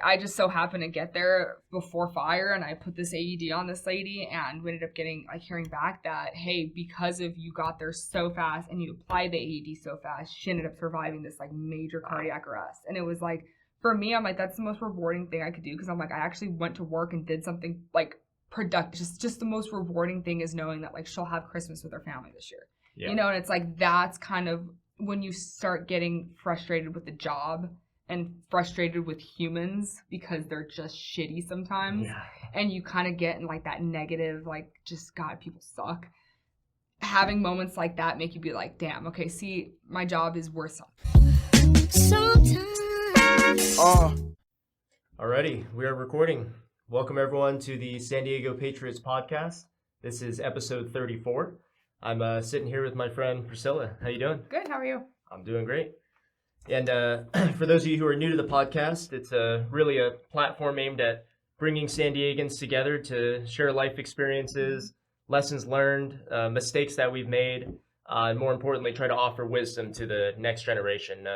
I just so happened to get there before fire, and I put this AED on this lady, and we ended up getting, like, hearing back that, hey, because of you got there so fast and you applied the AED so fast, she ended up surviving this, like, major cardiac arrest. And it was like, for me, I'm like, that's the most rewarding thing I could do, because I'm like, I actually went to work and did something, like, productive. Just the most rewarding thing is knowing that, like, she'll have Christmas with her family this year. Yeah. You know, and it's like, that's kind of when you start getting frustrated with the job and frustrated with humans because they're just shitty sometimes. Yeah. And you kind of get in, like, that negative, like, just, God, people suck. Having moments like that make you be like, damn, okay, see, my job is worth something. Alrighty, we are recording. Welcome, everyone, to the San Diego Patriots Podcast. This is episode 34. I'm sitting here with my friend Priscila. How you doing? Good, how are you? I'm doing great. And for those of you who are new to the podcast, it's really a platform aimed at bringing San Diegans together to share life experiences, lessons learned, mistakes that we've made, and more importantly, try to offer wisdom to the next generation.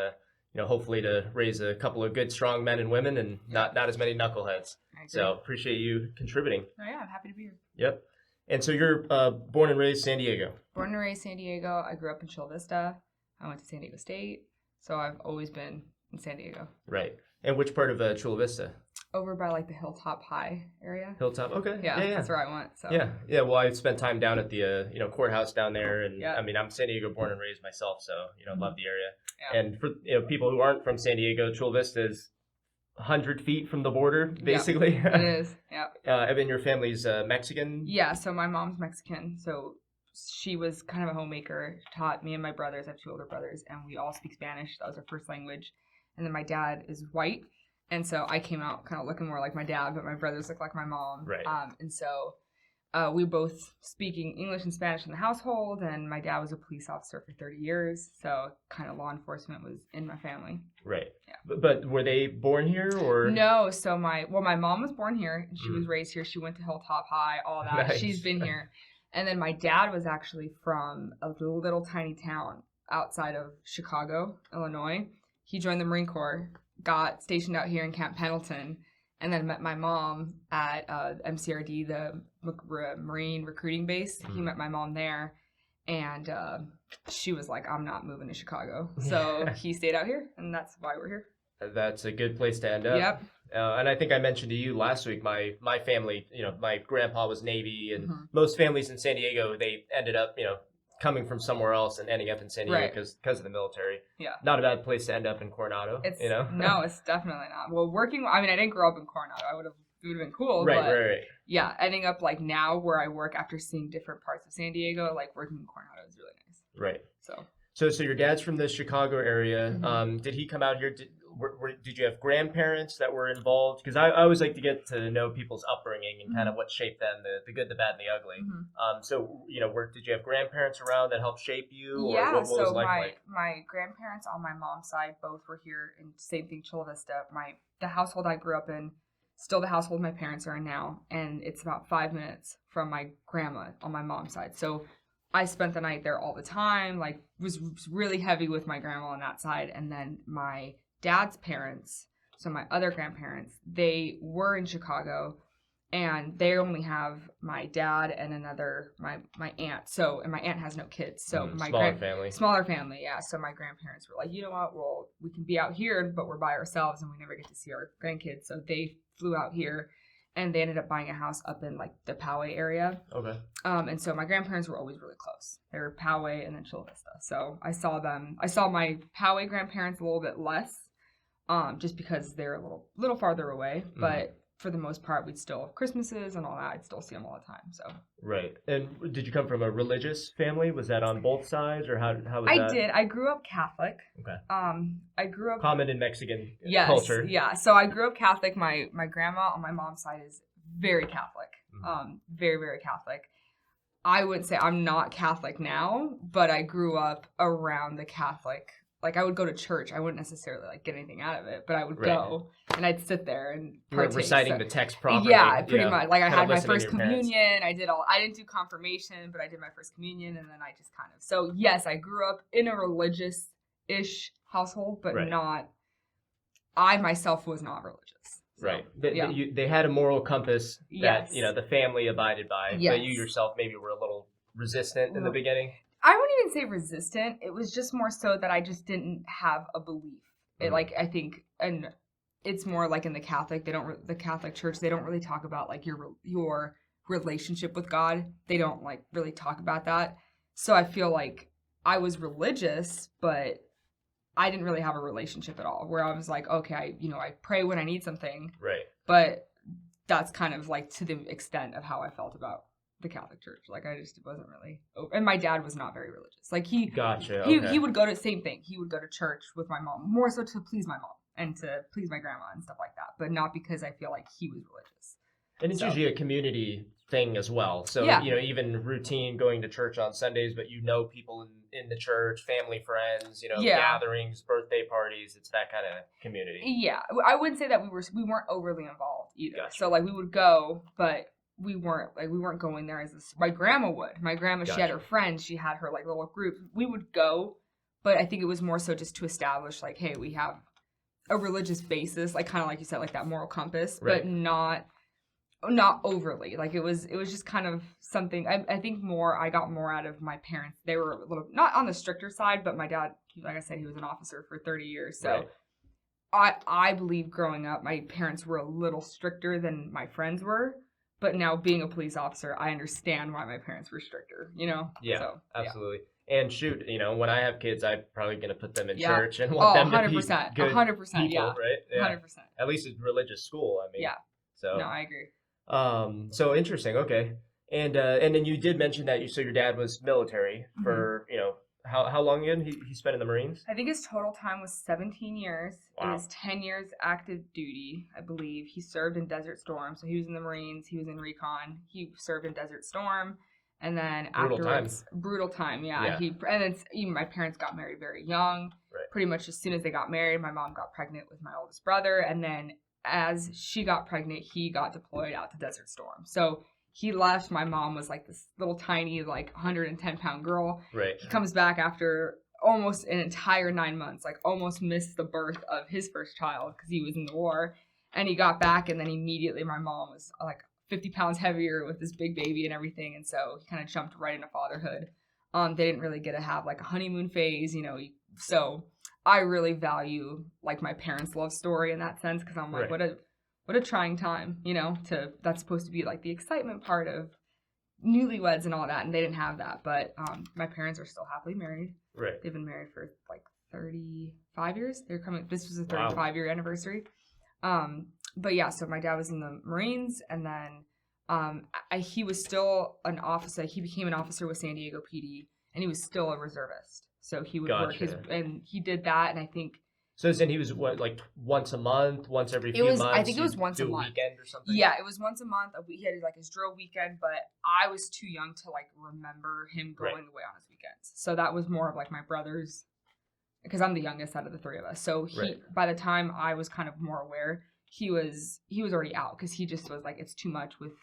Hopefully to raise a couple of good, strong men and women, and not as many knuckleheads. So appreciate you contributing. Oh yeah, I'm happy to be here. Yep. And so you're born and raised San Diego. Born and raised San Diego. I grew up in Chula Vista. I went to San Diego State. So I've always been in San Diego. Right. And which part of Chula Vista? Over by, like, the Hilltop High area. Hilltop, okay. Yeah, that's where I went. So. Yeah. Well, I spent time down at the courthouse down there, and yeah. I mean, I'm San Diego born and raised myself, so love the area. Yeah. And for people who aren't from San Diego, Chula Vista is 100 feet from the border, basically. Yeah, it is. Yeah. And your family's Mexican. Yeah. So my mom's Mexican, so she was kind of a homemaker. She taught me and my brothers. I have two older brothers, and we all speak Spanish. That was our first language. And then my dad is white, and so I came out kind of looking more like my dad, but my brothers look like my mom. Right. And so we both speaking English and Spanish in the household, and my dad was a police officer for 30 years, so kind of law enforcement was in my family. Right. Yeah. But were they born here, or? No. So my mom was born here, and she was raised here. She went to Hilltop High, all that. Nice. She's been here. And then my dad was actually from a little tiny town outside of Chicago, Illinois. He joined the Marine Corps, got stationed out here in Camp Pendleton, and then met my mom at MCRD, the Marine recruiting base. He met my mom there, and she was like, I'm not moving to Chicago. So he stayed out here, and that's why we're here. That's a good place to end up. Yep. And I think I mentioned to you last week, my family, my grandpa was Navy, and most families in San Diego, they ended up, coming from somewhere else and ending up in San Diego because of the military. Yeah. Not a bad place to end up in Coronado. No, it's definitely not. Well, I didn't grow up in Coronado. It would have been cool. Right. Yeah, ending up, like, now where I work after seeing different parts of San Diego, like, working in Coronado is really nice. Right. So your dad's from the Chicago area. Did he come out here? Did you have grandparents that were involved? Because I always like to get to know people's upbringing and kind of what shaped them, the good, the bad, and the ugly. Did you have grandparents around that helped shape you? Or yeah, what was so life like? my grandparents on my mom's side both were here, and same thing, Chula Vista. The household I grew up in, still the household my parents are in now, and it's about 5 minutes from my grandma on my mom's side. So I spent the night there all the time, like, was really heavy with my grandma on that side. And then my dad's parents, so my other grandparents, they were in Chicago, and they only have my dad and my aunt. So, and my aunt has no kids. So smaller family. Yeah. So my grandparents were like, you know what? Well, we can be out here, but we're by ourselves and we never get to see our grandkids. So they flew out here. And they ended up buying a house up in, like, the Poway area. Okay. And so my grandparents were always really close. They were Poway and then Chula Vista. So I saw my Poway grandparents a little bit less, just because they're a little farther away. But for the most part, we'd still, Christmases and all that, I'd still see them all the time. So. Right. And did you come from a religious family? Was that on both sides, or how was that? I did. I grew up Catholic. Okay. I grew up common in Mexican culture. Yeah. So I grew up Catholic. My grandma on my mom's side is very Catholic. Very, very Catholic. I wouldn't say I'm not Catholic now, but I grew up around the Catholic. Like, I would go to church. I wouldn't necessarily, like, get anything out of it, but I would go, and I'd sit there and partake. Reciting the text properly. Yeah, pretty much. Like, I had my first communion. I didn't do confirmation, but I did my first communion, and then I just kind of. So, yes, I grew up in a religious-ish household, but not. I myself was not religious. So, right. They had a moral compass that, Yes. The family abided by, Yes. but you yourself maybe were a little resistant in the beginning. I wouldn't even say resistant. It was just more so that I just didn't have a belief. Like, I think, and it's more like in the Catholic, the Catholic Church, they don't really talk about like your relationship with God. They don't like really talk about that. So I feel like I was religious, but I didn't really have a relationship at all, where I was like, okay, I pray when I need something. Right. But that's kind of like to the extent of how I felt about the Catholic Church. Like, I just wasn't really open. And my dad was not very religious. Like, he would go to, same thing, he would go to church with my mom, more so to please my mom and to please my grandma and stuff like that, but not because I feel like he was religious. And it's usually a community thing as well. So, even routine going to church on Sundays, but people in the church, family, friends, gatherings, birthday parties. It's that kind of community. Yeah. I wouldn't say that we weren't overly involved either. Gotcha. So, like, we would go, but we weren't going there as this. My grandma would. My grandma, She had her friends. She had her, like, little group. We would go, but I think it was more so just to establish, like, hey, we have a religious basis, like, kind of like you said, like that moral compass, right. But not overly. Like, it was just kind of something. I think I got more out of my parents. They were a little, not on the stricter side, but my dad, like I said, he was an officer for 30 years. So right. I believe growing up, my parents were a little stricter than my friends were. But now being a police officer, I understand why my parents were stricter, Yeah, so, absolutely. Yeah. And shoot, when I have kids, I'm probably going to put them in church and want them to 100%, be good 100%, people, yeah. Right? Yeah. 100%. At least it's religious school, I mean. Yeah. So. No, I agree. So interesting. Okay. And then you did mention that your dad was military for, how long again he spent in the Marines? I think his total time was 17 years. Wow. It was 10 years active duty, I believe. He served in Desert Storm. So he was in the Marines. He was in recon. He served in Desert Storm. And then brutal time. Yeah. And then my parents got married very young. Right. Pretty much as soon as they got married, my mom got pregnant with my oldest brother. And then as she got pregnant, he got deployed out to Desert Storm. So he left. My mom was like this little tiny, like 110-pound girl. Right. He comes back after almost an entire 9 months, like almost missed the birth of his first child because he was in the war. And he got back, and then immediately my mom was like 50 pounds heavier with this big baby and everything. And so he kind of jumped right into fatherhood. They didn't really get to have like a honeymoon phase, so I really value like my parents' love story in that sense, because I'm like, right. What a trying time, that's supposed to be like the excitement part of newlyweds and all that, and they didn't have that. But my parents are still happily married. Right. They've been married for like 35 years. This was a 35-year anniversary. But yeah, so my dad was in the Marines, and then he was still an officer. He became an officer with San Diego PD, and he was still a reservist. So he would work and he did that, and I think. So then he was like once a month, once every few months? I think it was once a month. Weekend or something? Yeah, it was once a month. He had like his drill weekend, but I was too young to like remember him going away on his weekends. So that was more of like my brother's, because I'm the youngest out of the three of us. So by the time I was kind of more aware, he was already out, because he just was like, it's too much with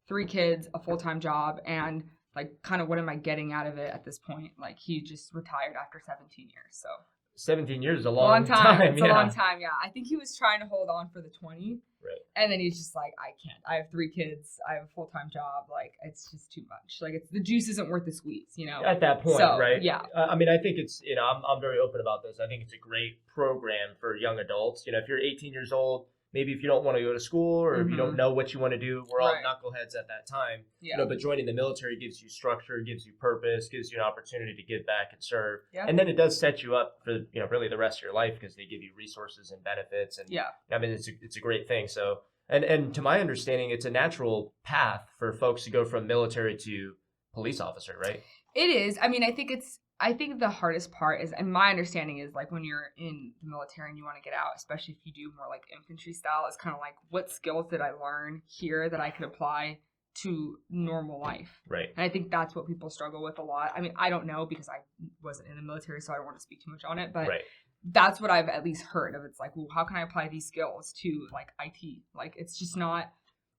3 kids, a full-time job, and like, kind of what am I getting out of it at this point? Like, he just retired after 17 years. So 17 years is a long time. It's a long time, yeah. I think he was trying to hold on for the 20. Right. And then he's just like, I can't. I have 3 kids. I have a full-time job. Like, it's just too much. Like, the juice isn't worth the squeeze, At that point, right? Yeah. I mean, I think it's, I'm very open about this. I think it's a great program for young adults. If you're 18 years old, maybe if you don't want to go to school, or if you don't know what you want to do, we're all knuckleheads at that time. Yeah. But joining the military gives you structure, gives you purpose, gives you an opportunity to give back and serve. Yeah. And then it does set you up for, really the rest of your life, because they give you resources and benefits. And I mean, it's a great thing. So, and to my understanding, it's a natural path for folks to go from military to police officer, right? It is. I mean, I think the hardest part is, and my understanding is, like, when you're in the military and you want to get out, especially if you do more like infantry style, it's kind of like, what skills did I learn here that I could apply to normal life? Right. And I think that's what people struggle with a lot. I mean, I don't know, because I wasn't in the military, so I don't want to speak too much on it, but that's what I've at least heard of. It's like, well, how can I apply these skills to like IT? Like, it's just not.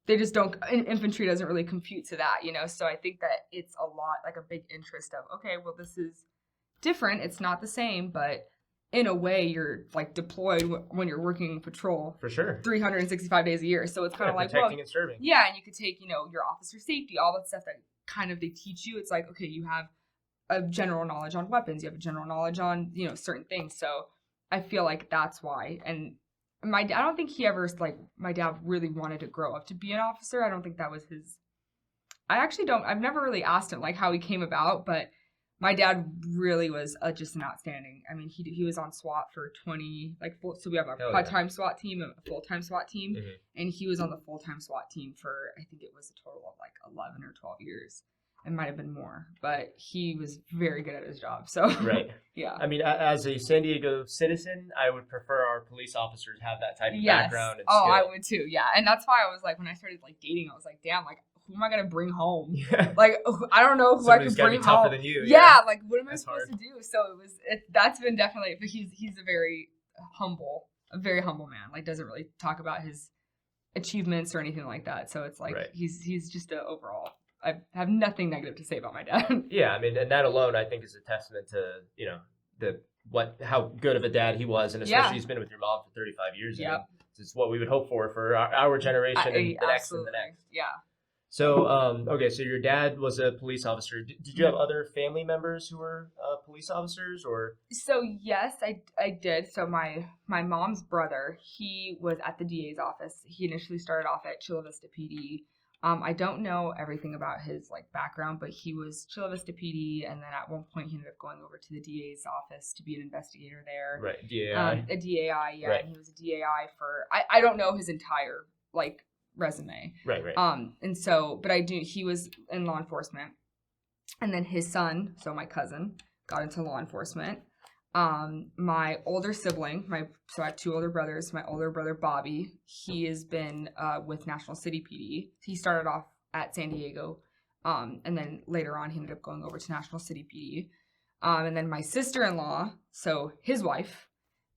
They just don't, infantry doesn't really compute to that, So I think that it's a lot, like a big interest of, okay, well, this is different. It's not the same, but in a way, you're like deployed when you're working patrol For sure. 365 days a year. So it's kind of like, protecting and serving. yeah, and you could take, your officer safety, all that stuff that kind of they teach you. It's like, okay, you have a general knowledge on weapons, you have a general knowledge on, certain things. So I feel like that's why. And I don't think he ever, like, my dad really wanted to grow up to be an officer. I don't think that was his. I've never really asked him like how he came about, but my dad really was just an outstanding. I mean, he was on SWAT for 20, so we have a part-time SWAT team, a full-time SWAT team, and he was on the full-time SWAT team for, I think it was a total of like 11 or 12 years. It might have been more, but he was very good at his job. So, right. Yeah. I mean, as a San Diego citizen, I would prefer our police officers have that type of background and skill. I would too, yeah. And that's why I was like, when I started like dating, I was like, damn, like, who am I gonna bring home? Yeah. Like, I don't know who Somebody's I could bring be tougher home. Than you. Yeah, like what am I supposed hard. to do? So that's been definitely. But he's a very humble man. Like doesn't really talk about his achievements or anything like that. So it's like he's just a overall. I have nothing negative to say about my dad. Yeah, I mean, and that alone I think is a testament to how good of a dad he was, and especially he's been with your mom for 35 years. Yeah, it's what we would hope for our generation and the next and the next. Yeah. So, okay, so your dad was a police officer. Did you have other family members who were police officers, or? So yes, I did. So my mom's brother, he was at the DA's office. He initially started off at Chula Vista PD. I don't know everything about his like background, but he was Chula Vista PD, and then at one point he ended up going over to the DA's office to be an investigator there. Right, DAI. A DAI, yeah. Right. And he was a DAI for I don't know his entire like resume. Right. And so, but I do. He was in law enforcement, and then his son, so my cousin, got into law enforcement. My older sibling, so I have two older brothers. My older brother Bobby, he has been with National City PD. He started off at San Diego, and then later on he ended up going over to National City PD. And then my sister-in-law, so his wife,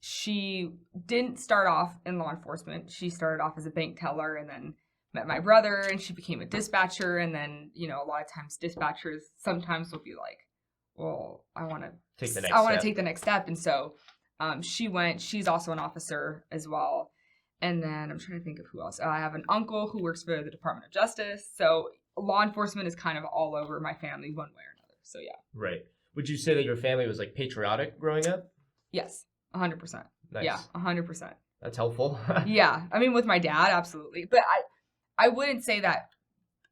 she didn't start off in law enforcement. She started off as a bank teller and then met my brother and she became a dispatcher. And then, a lot of times dispatchers sometimes will be like, well, I want to take the next step. And so she's also an officer as well. And then I'm trying to think of who else. I have an uncle who works for the Department of Justice. So law enforcement is kind of all over my family one way or another. So yeah. Right. Would you say that your family was like patriotic growing up? Yes. 100%. Nice. Yeah, 100%. That's helpful. Yeah, I mean, with my dad, absolutely. But I wouldn't say that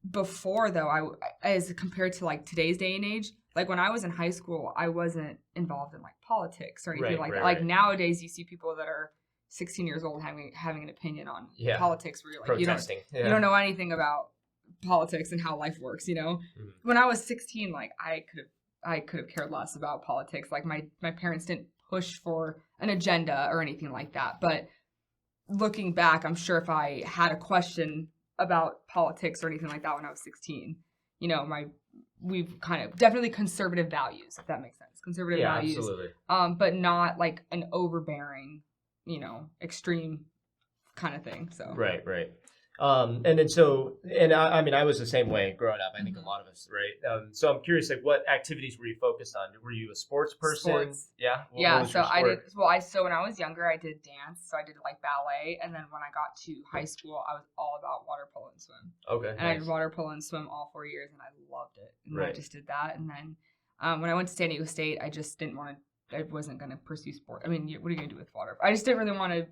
before, though, as compared to, like, today's day and age. Like, when I was in high school, I wasn't involved in, like, politics or anything like that. Like, nowadays, you see people that are 16 years old having an opinion on politics where you're like, protesting. You don't know anything about politics and how life works, Mm-hmm. When I was 16, like, I could have cared less about politics. Like, my parents didn't push for an agenda or anything like that. But looking back, I'm sure if I had a question about politics or anything like that when I was 16, we've kind of definitely conservative values, if that makes sense. Conservative values. Absolutely. But not like an overbearing, extreme kind of thing. So Right. And then I mean, I was the same way growing up. I think a lot of us, right? So I'm curious, like, what activities were you focused on? Were you a sports person? Sports. Yeah. So I did. Well, so when I was younger, I did dance. So I did like ballet, and then when I got to high school, I was all about water polo and swim. Okay. And I did water polo and swim all 4 years, and I loved it. And I just did that, and then when I went to San Diego State, I just didn't want to. I wasn't going to pursue sport. I mean, what are you going to do with water? I just didn't really want to.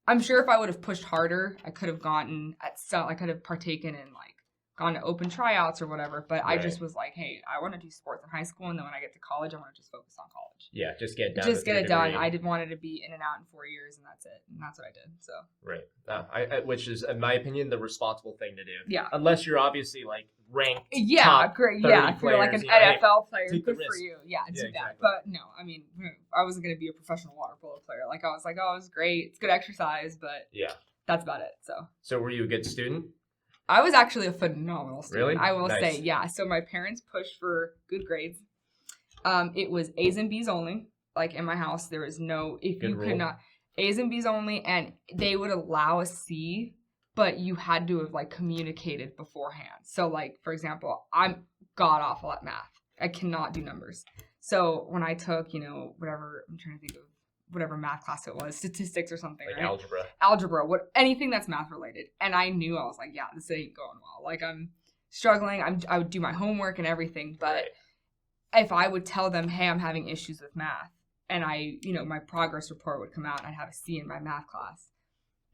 I'm sure if I would have pushed harder, I could have I could have partaken in gone to open tryouts or whatever. But I just was like, hey, I want to do sports in high school, and then when I get to college, I want to just focus on college. Yeah, just get it done. I did wanted to be in and out in 4 years, and that's it. And that's what I did. So right, which is, in my opinion, the responsible thing to do. Yeah, unless you're obviously like ranked. Yeah, top great. Yeah, if you're like an NFL player, good for you. Yeah, do that. Exactly. But no, I mean, I wasn't going to be a professional water polo player. Like, I was like, oh, it was great. It's good exercise, but that's about it. So were you a good student? I was actually a phenomenal student. Really? I will say, yeah. So my parents pushed for good grades. It was A's and B's only. Like, in my house, there was no, could not, A's and B's only, and they would allow a C, but you had to have communicated beforehand. So for example, I'm god awful at math. I cannot do numbers. So when I took, whatever, I'm trying to think of whatever math class it was, statistics or something, like right? algebra, anything that's math related. And I knew, I was like, yeah, this ain't going well. Like, I'm struggling. I would do my homework and everything, but if I would tell them, hey, I'm having issues with math, and my progress report would come out and I'd have a C in my math class,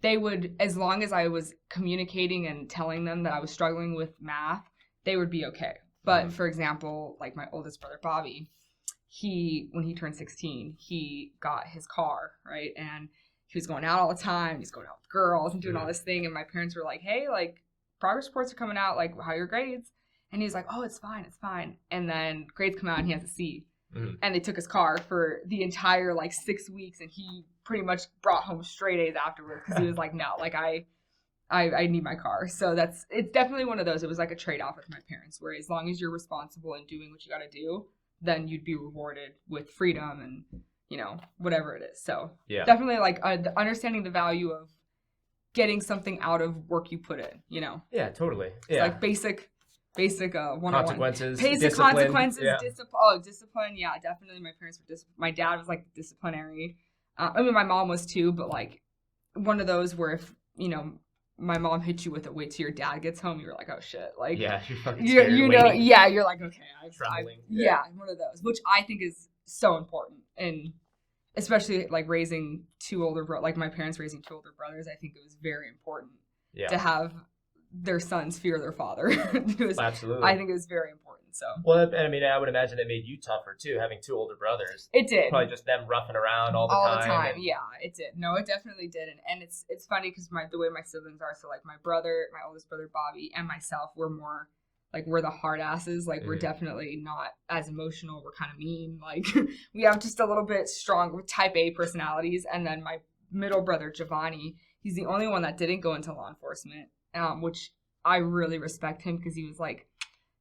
they would, as long as I was communicating and telling them that I was struggling with math, they would be okay. But for example, like my oldest brother, Bobby, when he turned 16, he got his car, right? And he was going out all the time. He's going out with girls and doing all this thing. And my parents were like, hey, like, progress reports are coming out. Like, how are your grades? And he's like, oh, it's fine. It's fine. And then grades come out and he has a C. And they took his car for the entire, like, 6 weeks. And he pretty much brought home straight A's afterwards because he was like, no, like, I need my car. So it's definitely one of those. It was like a trade-off with my parents, where as long as you're responsible and doing what you got to do, then you'd be rewarded with freedom and, whatever it is. So definitely like understanding the value of getting something out of work you put in, Yeah, totally. It's like basic 101. Consequences. Basic discipline. consequences, Yeah. discipline. Yeah, definitely. My parents were my dad was like disciplinary. My mom was too, but like one of those where if, my mom hit you with it, wait till your dad gets home, you were like, oh shit. Like, yeah, you're fucking scared. You're like, okay. Traveling. One of those, which I think is so important. And especially like raising two older like my parents raising two older brothers, I think it was very important to have their sons fear their father. Absolutely. I think it was very important. So, well, I mean, I would imagine it made you tougher too, having two older brothers. It did. Probably just them roughing around all the time. Yeah, it did. No, it definitely did. And it's funny because the way my siblings are, so like my oldest brother Bobby, and myself, we're more like, we're the hard asses. Like, we're definitely not as emotional. We're kind of mean. Like, we have just a little bit stronger type A personalities. And then my middle brother Giovanni, he's the only one that didn't go into law enforcement, which I really respect him because he was like,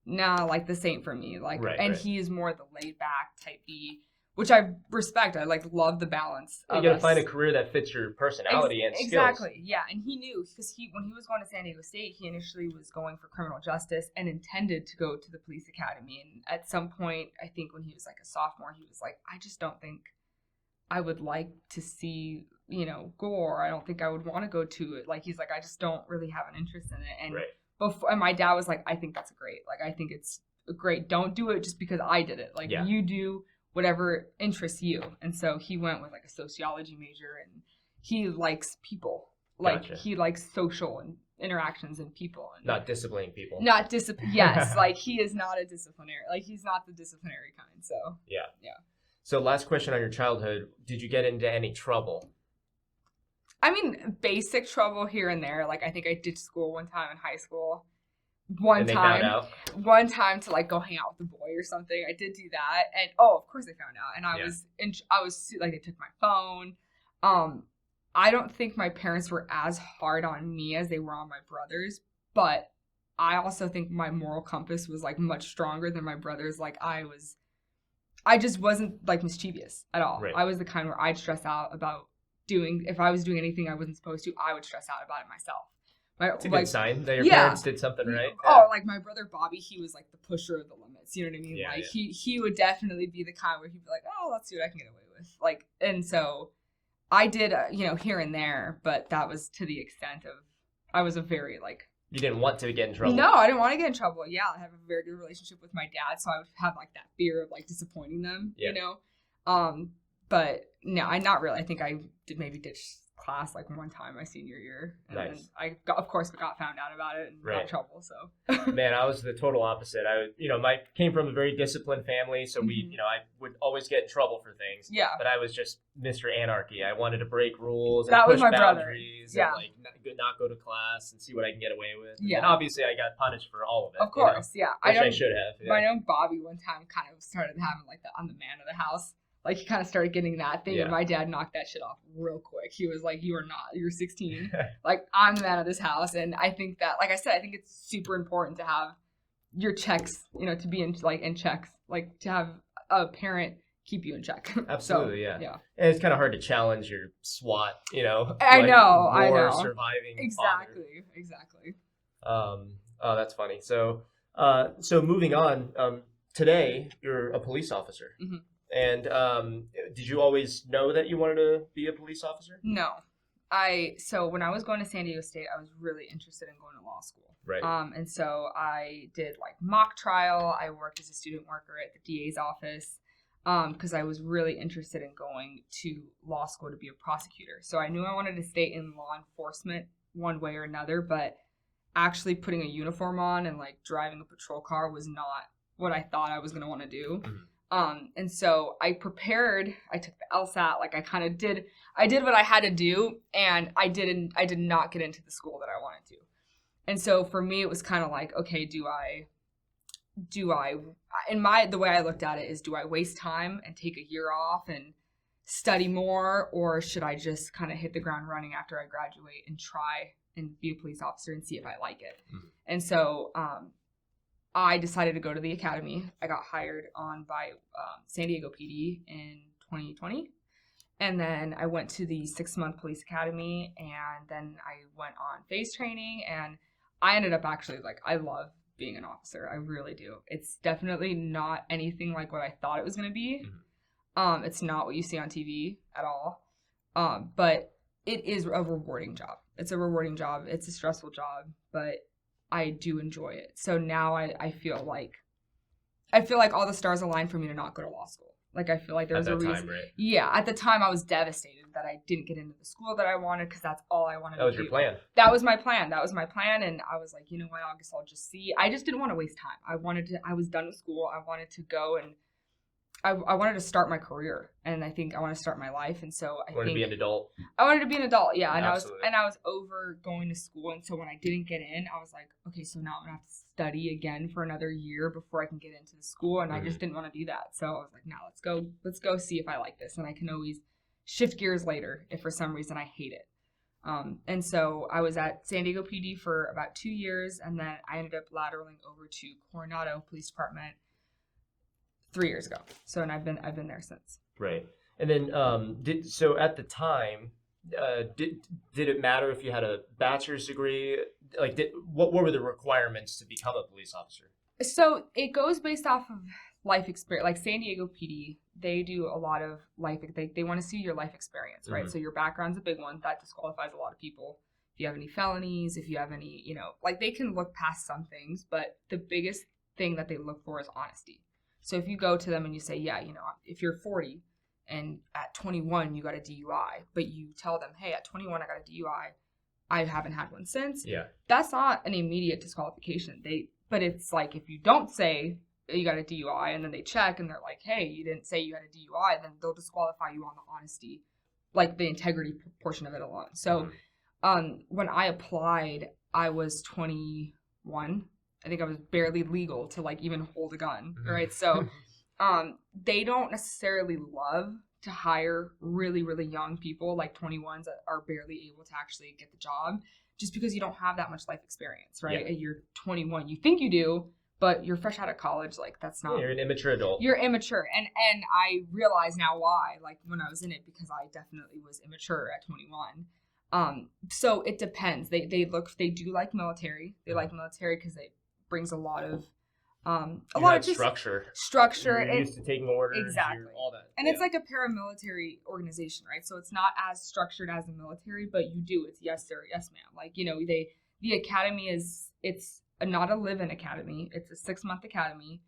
nah, like, this ain't for me. Like, he is more the laid back type B, which I respect. I like love the balance. You gotta find a career that fits your personality and skills. Exactly, yeah. And he knew, because when he was going to San Diego State, he initially was going for criminal justice and intended to go to the police academy. And at some point, I think when he was like a sophomore, he was like, I just don't think I would like to see, gore. I don't think I would want to go to it. Like, he's like, I just don't really have an interest in it. And and my dad was like, I think that's great. Like, I think it's great. Don't do it just because I did it. Like, you do whatever interests you. And so he went with like a sociology major, and he likes people. Like, he likes social and interactions and people. And not disciplining people. Yes. Like, he is not a disciplinary. Like, he's not the disciplinary kind. So. Yeah. So last question on your childhood. Did you get into any trouble? I mean, basic trouble here and there. Like, I think I ditched school one time in high school. One time to like go hang out with a boy or something. I did do that, and of course they found out. And I was like, they took my phone. I don't think my parents were as hard on me as they were on my brothers, but I also think my moral compass was like much stronger than my brothers. Like, I just wasn't like mischievous at all. I was the kind where I'd stress out about if I was doing anything I wasn't supposed to, I would stress out about it myself. It's a good sign that your parents did something right. Like my brother Bobby, he was like the pusher of the limits. You know what I mean? Yeah, like he would definitely be the kind where he'd be like, oh, let's see what I can get away with. Like, and so I did, here and there, but that was to the extent of, I was a very like. You didn't want to get in trouble. No, I didn't want to get in trouble. Yeah, I have a very good relationship with my dad, so I would have like that fear of like disappointing them. But no, not really. I think I did maybe ditch class like one time my senior year, and then I got found out about it and got in trouble. So man, I was the total opposite. I came from a very disciplined family, so we I would always get in trouble for things. Yeah, but I was just Mr. Anarchy. I wanted to break rules and push boundaries and like not go to class and see what I can get away with. And obviously I got punished for all of it. Of course, I should have. But I know Bobby one time kind of started having like I'm the man of the house. Like, he kind of started getting that thing, and my dad knocked that shit off real quick. He was like, you are not. You're 16. Like, I'm the man of this house. And I think that, like I said, I think it's super important to have your checks, to be in checks. Like, to have a parent keep you in check. Absolutely, yeah. And it's kind of hard to challenge your SWAT, I know. Surviving Exactly. Oh, that's funny. So moving on, today, you're a police officer. Mm-hmm. And did you always know that you wanted to be a police officer? No. So when I was going to San Diego State, I was really interested in going to law school. Right. And so I did like mock trial. I worked as a student worker at the DA's office because I was really interested in going to law school to be a prosecutor. So I knew I wanted to stay in law enforcement one way or another, but actually putting a uniform on and like driving a patrol car was not what I thought I was going to want to do. And so I prepared, I took the LSAT, like I did what I had to do, and I did not get into the school that I wanted to. And so for me, it was kind of like, okay, the way I looked at it is, do I waste time and take a year off and study more, or should I just kind of hit the ground running after I graduate and try and be a police officer and see if I like it? And so, I decided to go to the academy. I got hired on by San Diego PD in 2020. And then I went to the 6-month police academy, and then I went on phase training, and I ended up actually, like, I love being an officer. I really do. It's definitely not anything like what I thought it was going to be. It's not what you see on TV at all. But it is a rewarding job. It's a rewarding job. It's a stressful job, but I do enjoy it. So now I feel like all the stars aligned for me to not go to law school. Like, I feel like there was a reason. Time, right? Yeah, at the time I was devastated that I didn't get into the school that I wanted, because that's all I wanted to do. That was your plan. That was my plan, and I was like, you know what, I guess I'll just see. I just didn't want to waste time. I was done with school. I wanted to go, and I wanted to start my career, and I think I want to start my life, and so I wanted to be an adult. I wanted to be an adult, yeah, and Absolutely. I was over going to school, and so when I didn't get in, I was like, okay, so now I'm gonna have to study again for another year before I can get into the school, and I just didn't want to do that. So I was like, now let's go see if I like this, and I can always shift gears later if for some reason I hate it. And so I was at San Diego PD for about 2 years, and then I ended up lateraling over to Coronado Police Department 3 years ago. So, and I've been there since. Right. And then, so at the time, did it matter if you had a bachelor's degree? Like, what were the requirements to become a police officer? So it goes based off of life experience. Like San Diego PD, they do a lot of life. They want to see your life experience, right? So your background's a big one. That disqualifies a lot of people. If you have any felonies, if you have any, like, they can look past some things, but the biggest thing that they look for is honesty. So if you go to them and you say, yeah, if you're 40 and at 21 you got a DUI, but you tell them, hey, at 21 I got a DUI, I haven't had one since. Yeah. That's not an immediate disqualification. But it's like, if you don't say you got a DUI and then they check and they're like, hey, you didn't say you had a DUI, then they'll disqualify you on the honesty, like the integrity portion of it alone. So when I applied, I was 21. I think I was barely legal to like even hold a gun, right? So they don't necessarily love to hire really, really young people, like 21s that are barely able to actually get the job, just because you don't have that much life experience, right? Yeah. You're 21. You think you do, but you're fresh out of college. Like, that's not... You're an immature adult. You're immature. And I realize now why, like when I was in it, because I definitely was immature at 21. So it depends. They do like military. They like military because they brings a lot of structure. You're used to taking orders. Exactly. All that. And it's like a paramilitary organization, right? So it's not as structured as the military, but you do. It's yes sir, yes ma'am. Like, the academy it's not a live-in academy. It's a 6-month academy.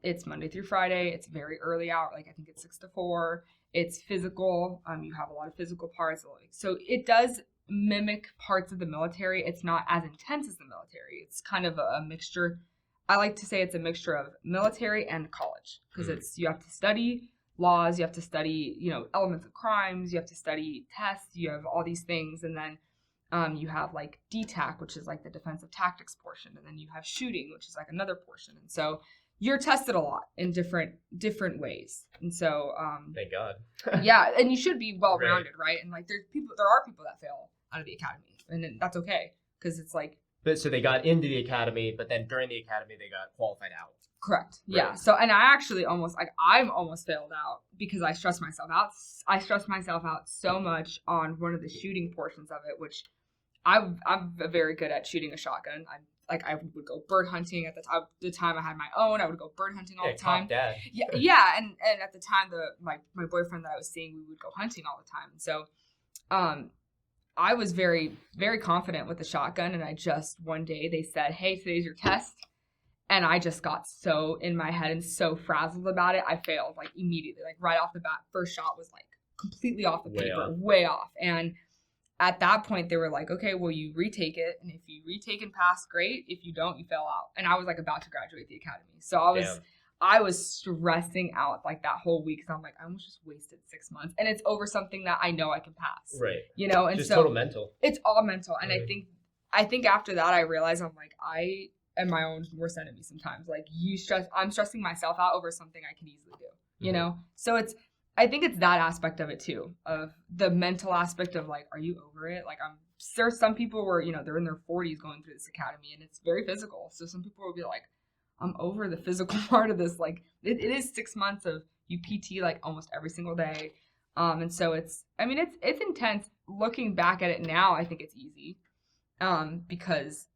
It's Monday through Friday. It's very early out. Like, I think it's 6 to 4. It's physical. You have a lot of physical parts. So it does mimic parts of the military. It's not as intense as the military. It's kind of a mixture. I like to say it's a mixture of military and college, because you have to study laws, you have to study, elements of crimes, you have to study tests, you have all these things, and then you have like DTAC, which is like the defensive tactics portion, and then you have shooting, which is like another portion, and so you're tested a lot in different ways, and so thank God. Yeah, and you should be well-rounded, right? And like there are people that fail out of the academy, and then that's okay, because it's like. But so they got into the academy, but then during the academy they got qualified out. Correct. Right. Yeah. So, and I actually I'm almost failed out because I stressed myself out. I stressed myself out so much on one of the shooting portions of it, which I'm very good at shooting a shotgun. like I would go bird hunting at the time I had my own. I would go bird hunting all the time. Dad. Yeah, and at the time my boyfriend that I was seeing, we would go hunting all the time. So I was very, very confident with the shotgun, and I just one day they said, "Hey, today's your test." And I just got so in my head and so frazzled about it. I failed like immediately, like right off the bat. First shot was like completely off the paper, way off. And at that point, they were like, okay, well, you retake it. And if you retake and pass, great. If you don't, you fail out. And I was like about to graduate the academy. So I was stressing out like that whole week. So I'm like, I almost just wasted 6 months. And it's over something that I know I can pass. Right. You know, and just so total mental. It's all mental. And I think after that, I realized I'm like, I am my own worst enemy sometimes. Like I'm stressing myself out over something I can easily do, you know? So I think it's that aspect of it too, of the mental aspect of like, are you over it? Like there's some people where, you know, they're in their 40s going through this academy and it's very physical. So some people will be like, I'm over the physical part of this. Like it is 6 months of you PT like almost every single day. And so it's intense. Looking back at it now, I think it's easy. Because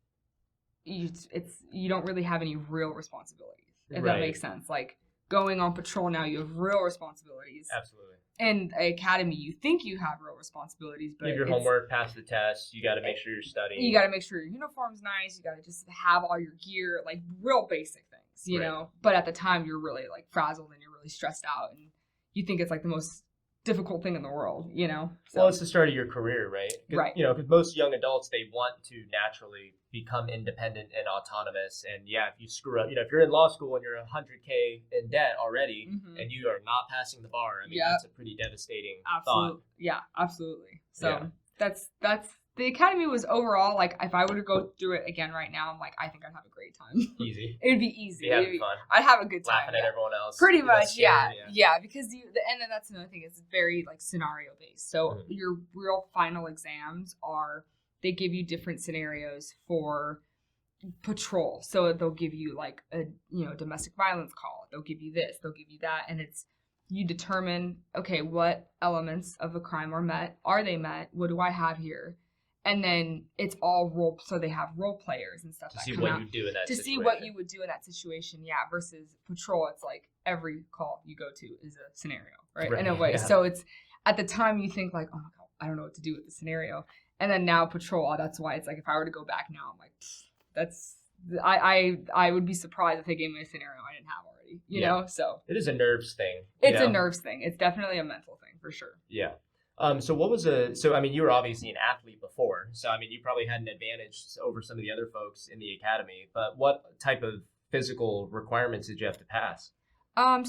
you don't really have any real responsibilities, if that makes sense. Like going on patrol now, you have real responsibilities. Absolutely. In the academy, you think you have real responsibilities, but you have your homework, pass the test. You got to make sure you're studying. You got to make sure your uniform's nice. You got to just have all your gear, like real basic things, you know. But at the time, you're really like frazzled and you're really stressed out, and you think it's like the most difficult thing in the world, you know? So. Well, it's the start of your career, right? Right. You know, because most young adults, they want to naturally become independent and autonomous. And yeah, if you screw up, you know, if you're in law school and you're $100K in debt already and you are not passing the bar, I mean, that's a pretty devastating thought. Yeah, absolutely. So that's the academy was overall, like, if I were to go through it again right now, I'm like, I think I'd have a great time. Easy. It would be easy. It'd be fun. I'd have a good time. Laughing at everyone else. Pretty much, yeah, because and then that's another thing, it's very, like, scenario-based. So your real final exams they give you different scenarios for patrol. So they'll give you, like, a, you know, domestic violence call. They'll give you this. They'll give you that. And you determine, okay, what elements of a crime are met? Are they met? What do I have here? And then it's all so they have role players and stuff to see what you do in that situation. To see what you would do in that situation, versus patrol, it's like every call you go to is a scenario, right? In a way. Yeah. So it's, at the time you think like, oh my God, I don't know what to do with the scenario. And then now patrol, that's why it's like, if I were to go back now, I'm like, I would be surprised if they gave me a scenario I didn't have already, you know? So. It is a nerves thing. It's a nerves thing. It's definitely a mental thing for sure. Yeah. So I mean, you were obviously an athlete before, so I mean, you probably had an advantage over some of the other folks in the academy, but what type of physical requirements did you have to pass?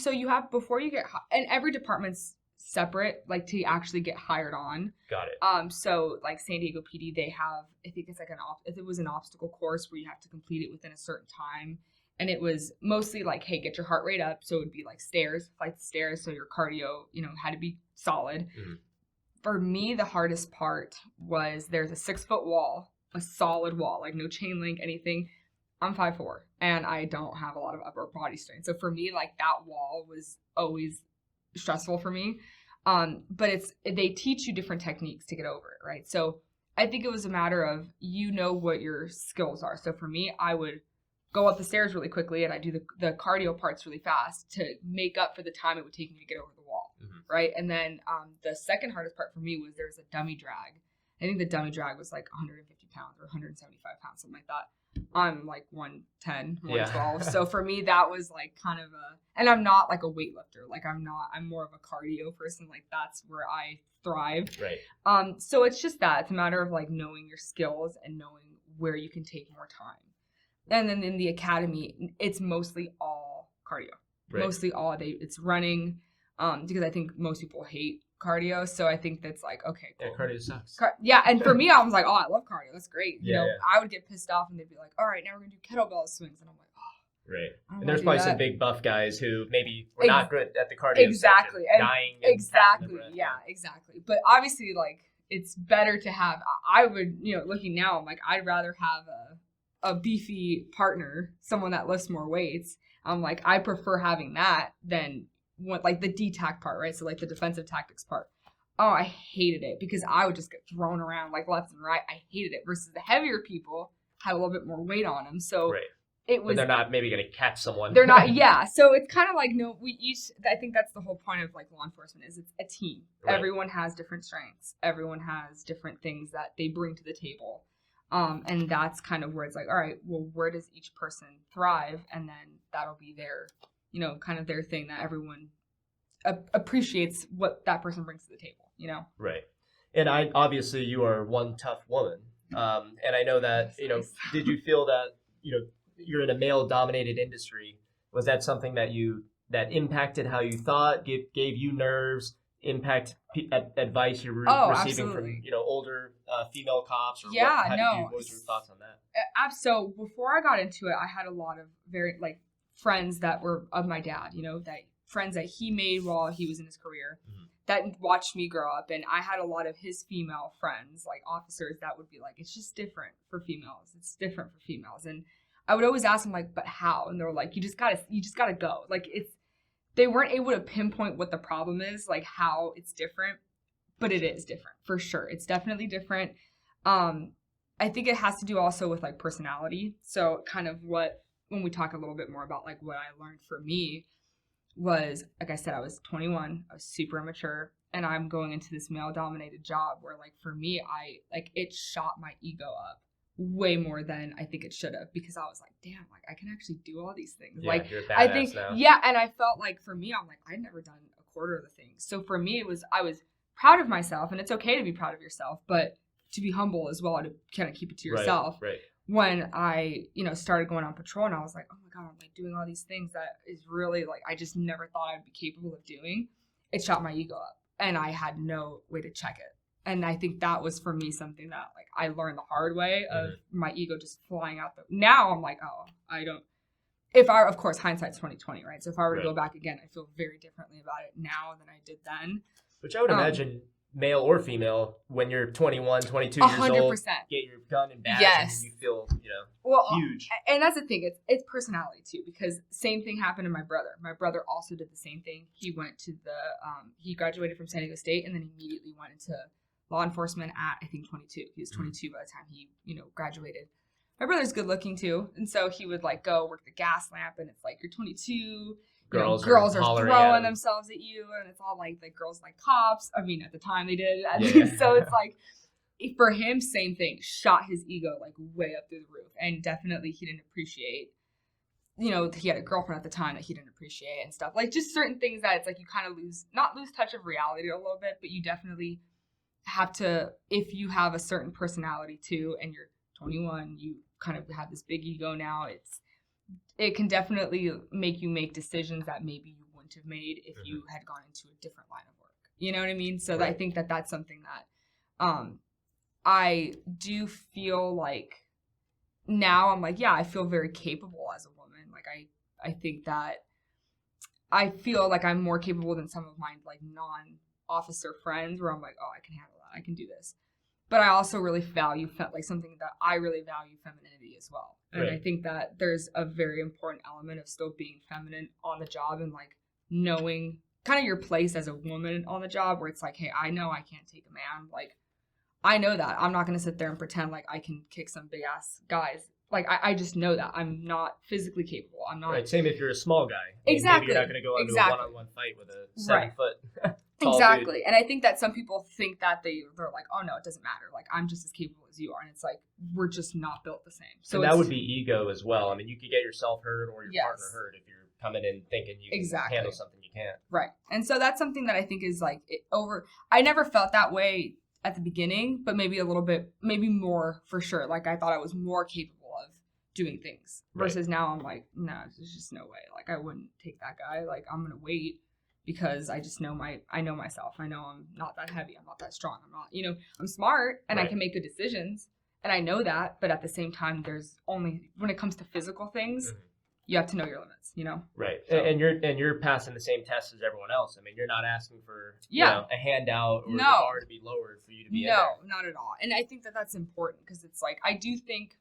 So you have, before you get, and every department's separate, like, to actually get hired on. Got it. So like San Diego PD, they have, I think it's like if it was an obstacle course where you have to complete it within a certain time. And it was mostly like, hey, get your heart rate up. So it would be like flights of stairs. So your cardio, you know, had to be solid. Mm-hmm. For me, the hardest part was there's a 6-foot wall, a solid wall, like no chain link, anything. I'm 5'4", and I don't have a lot of upper body strength. So for me, like, that wall was always stressful for me. But they teach you different techniques to get over it, right? So I think it was a matter of, you know what your skills are. So for me, I would go up the stairs really quickly, and I do the cardio parts really fast to make up for the time it would take me to get over the wall, right? And then the second hardest part for me was there's a dummy drag. I think the dummy drag was like 150 pounds or 175 pounds, something like that. I'm like 110, 112. So for me, that was like kind of and I'm not like a weightlifter. Like I'm more of a cardio person. Like that's where I thrive. Right. So it's just that. It's a matter of like knowing your skills and knowing where you can take more time. And then in the academy, it's mostly all cardio. Right. Mostly all it's running, because I think most people hate cardio. So I think that's like, okay, cool. Yeah, cardio sucks. And for me, I was like, oh, I love cardio. That's great. You know, I would get pissed off and they'd be like, all right, now we're going to do kettlebell swings. And I'm like, oh. Right. And there's probably some big buff guys who maybe were not good at the cardio. Exactly. Section, dying. Exactly. Yeah, exactly. But obviously, like, it's better to have, I would, you know, looking now, I'm like, I'd rather have a beefy partner, someone that lifts more weights. I'm like, I prefer having that than like the DTAC part, right? So like the defensive tactics part. Oh, I hated it because I would just get thrown around like left and right. I hated it versus the heavier people. had a little bit more weight on them. So right. it was. But they're not maybe going to catch someone. They're not. Yeah. So it's kind of like, no, we each. I think that's the whole point of like law enforcement is it's a team. Right. Everyone has different strengths. Everyone has different things that they bring to the table. And that's kind of where it's like, all right, well, where does each person thrive? And then that'll be their, you know, kind of their thing that everyone appreciates what that person brings to the table, you know? Right. And obviously you are one tough woman. And I know that, you know, did you feel that, you know, you're in a male dominated industry? Was that something that impacted how you thought, gave you nerves, advice you were receiving from, you know, older female cops? Or what was your thoughts on that? So before I got into it, I had a lot of very like friends that were of my dad, you know, that friends that he made while he was in his career that watched me grow up. And I had a lot of his female friends, like officers, that would be like, it's just different for females. It's different for females. And I would always ask them like, but how? And they were like, you just gotta go. Like they weren't able to pinpoint what the problem is, like how it's different, but it is different for sure. It's definitely different. I think it has to do also with like personality. So kind of when we talk a little bit more about like what I learned for me was, like I said, I was 21, I was super immature, and I'm going into this male dominated job where like for me, it shot my ego up way more than I think it should have, because I was like, damn, like I can actually do all these things. Yeah, like you're a badass I think now. Yeah, and I felt like for me, I'm like, I'd never done a quarter of the things. So for me I was proud of myself, and it's okay to be proud of yourself, but to be humble as well, to kind of keep it to yourself. Right. When I, you know, started going on patrol, and I was like, oh my God, I'm like doing all these things that is really like, I just never thought I'd be capable of doing. It shot my ego up, and I had no way to check it. And I think that was for me something that like I learned the hard way of my ego just flying out. Now I'm like, oh, I don't. Of course, hindsight's 20/20, right? So if I were to go back again, I feel very differently about it now than I did then. Which I would imagine, male or female, when you're 21, 22 years 100%. old, get your gun and badge, and you feel, you know, huge. And that's the thing, it's personality too, because same thing happened to my brother. My brother also did the same thing. He went to he graduated from San Diego State and then immediately went into law enforcement at, I think, 22. He was 22 by the time he, you know, graduated. My brother's good looking too, and so he would like go work the gas lamp, and it's like, you're 22. Girls are throwing themselves at you, and it's all like girls like cops. I mean, at the time they did. So it's like, for him, same thing. Shot his ego like way up through the roof, and definitely he didn't appreciate. You know, he had a girlfriend at the time that he didn't appreciate and stuff. Like just certain things that it's like you kind of not lose touch of reality a little bit, but you definitely have to, if you have a certain personality too, and you're 21, you kind of have this big ego now. It can definitely make you make decisions that maybe you wouldn't have made if you had gone into a different line of work. You know what I mean? So I think that that's something that I do feel like now I'm like, yeah, I feel very capable as a woman. Like I think that I feel like I'm more capable than some of my like non-officer friends, where I'm like, oh, I can handle that. I can do this. But I also really value like something that I really value femininity as well. And I think that there's a very important element of still being feminine on the job, and like knowing kind of your place as a woman on the job, where it's like, hey, I know I can't take a man. Like, I know that. I'm not going to sit there and pretend like I can kick some big ass guys. Like, I just know that I'm not physically capable. I'm not. Right. Same if you're a small guy. Exactly. Maybe you're not going to go into a one-on-one fight with a 7-foot Exactly. dude. And I think that some people think that they're like, oh no, it doesn't matter. Like, I'm just as capable as you are. And it's like, we're just not built the same. So that would be ego as well. I mean, you could get yourself hurt or your partner hurt if you're coming in thinking you can handle something you can't. Right. And so that's something that I think is like I never felt that way at the beginning, but maybe a little bit, maybe more for sure. Like, I thought I was more capable of doing things versus now I'm like, no, there's just no way. Like, I wouldn't take that guy. Like, I'm going to wait. Because I just know I know myself. I know I'm not that heavy. I'm not that strong. I'm not, I'm smart and I can make good decisions. And I know that. But at the same time, there's only, when it comes to physical things, you have to know your limits, Right. So. And you're passing the same tests as everyone else. I mean, you're not asking for a handout or the bar to be lowered for you to be in there. No, not at all. And I think that that's important, because it's like, I do think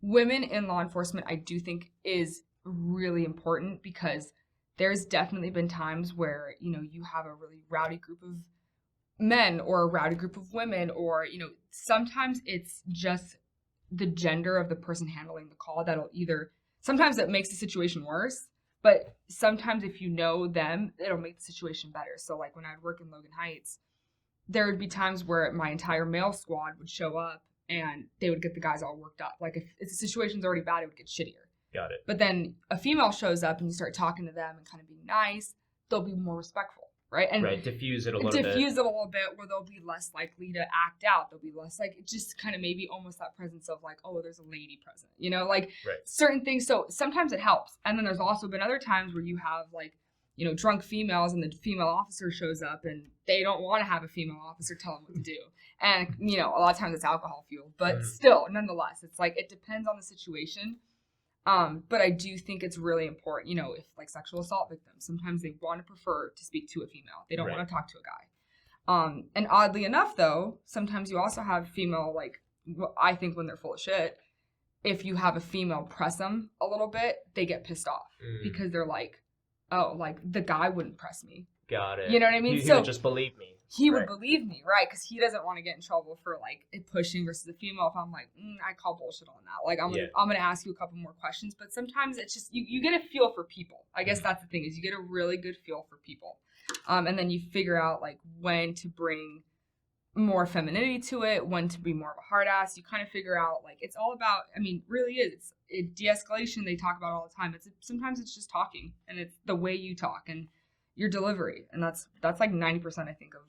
women in law enforcement, I do think is really important, because there's definitely been times where, you have a really rowdy group of men or a rowdy group of women, or, sometimes it's just the gender of the person handling the call that'll either, sometimes it makes the situation worse, but sometimes if you know them, it'll make the situation better. So like when I'd work in Logan Heights, there would be times where my entire male squad would show up and they would get the guys all worked up. Like if the situation's already bad, it would get shittier. Got it. But then a female shows up and you start talking to them and kind of being nice, they'll be more respectful, right? And diffuse it a little bit. Diffuse it a little bit where they'll be less likely to act out. They'll be less like, just kind of maybe almost that presence of like, oh, there's a lady present, you know, like certain things. So sometimes it helps. And then there's also been other times where you have like, you know, drunk females and the female officer shows up and they don't want to have a female officer tell them what to do. And, you know, a lot of times it's alcohol fueled, but still, nonetheless, it's like, it depends on the situation. But I do think it's really important, you know, if like sexual assault victims, sometimes they want to prefer to speak to a female. They don't want to talk to a guy. And oddly enough, though, sometimes you also have female, like, I think when they're full of shit, if you have a female press them a little bit, they get pissed off because they're like, oh, like the guy wouldn't press me. Got it. You know what I mean? He would just believe me. He would believe me, right? Because he doesn't want to get in trouble for like pushing versus a female. If I'm like, I call bullshit on that. Like I'm gonna ask you a couple more questions. But sometimes it's just you get a feel for people. I guess that's the thing, is you get a really good feel for people, and then you figure out like when to bring more femininity to it, when to be more of a hard ass. You kind of figure out like it's all about. I mean, really is de-escalation. They talk about all the time. Sometimes it's just talking, and it's the way you talk and your delivery, and that's like 90%, I think, of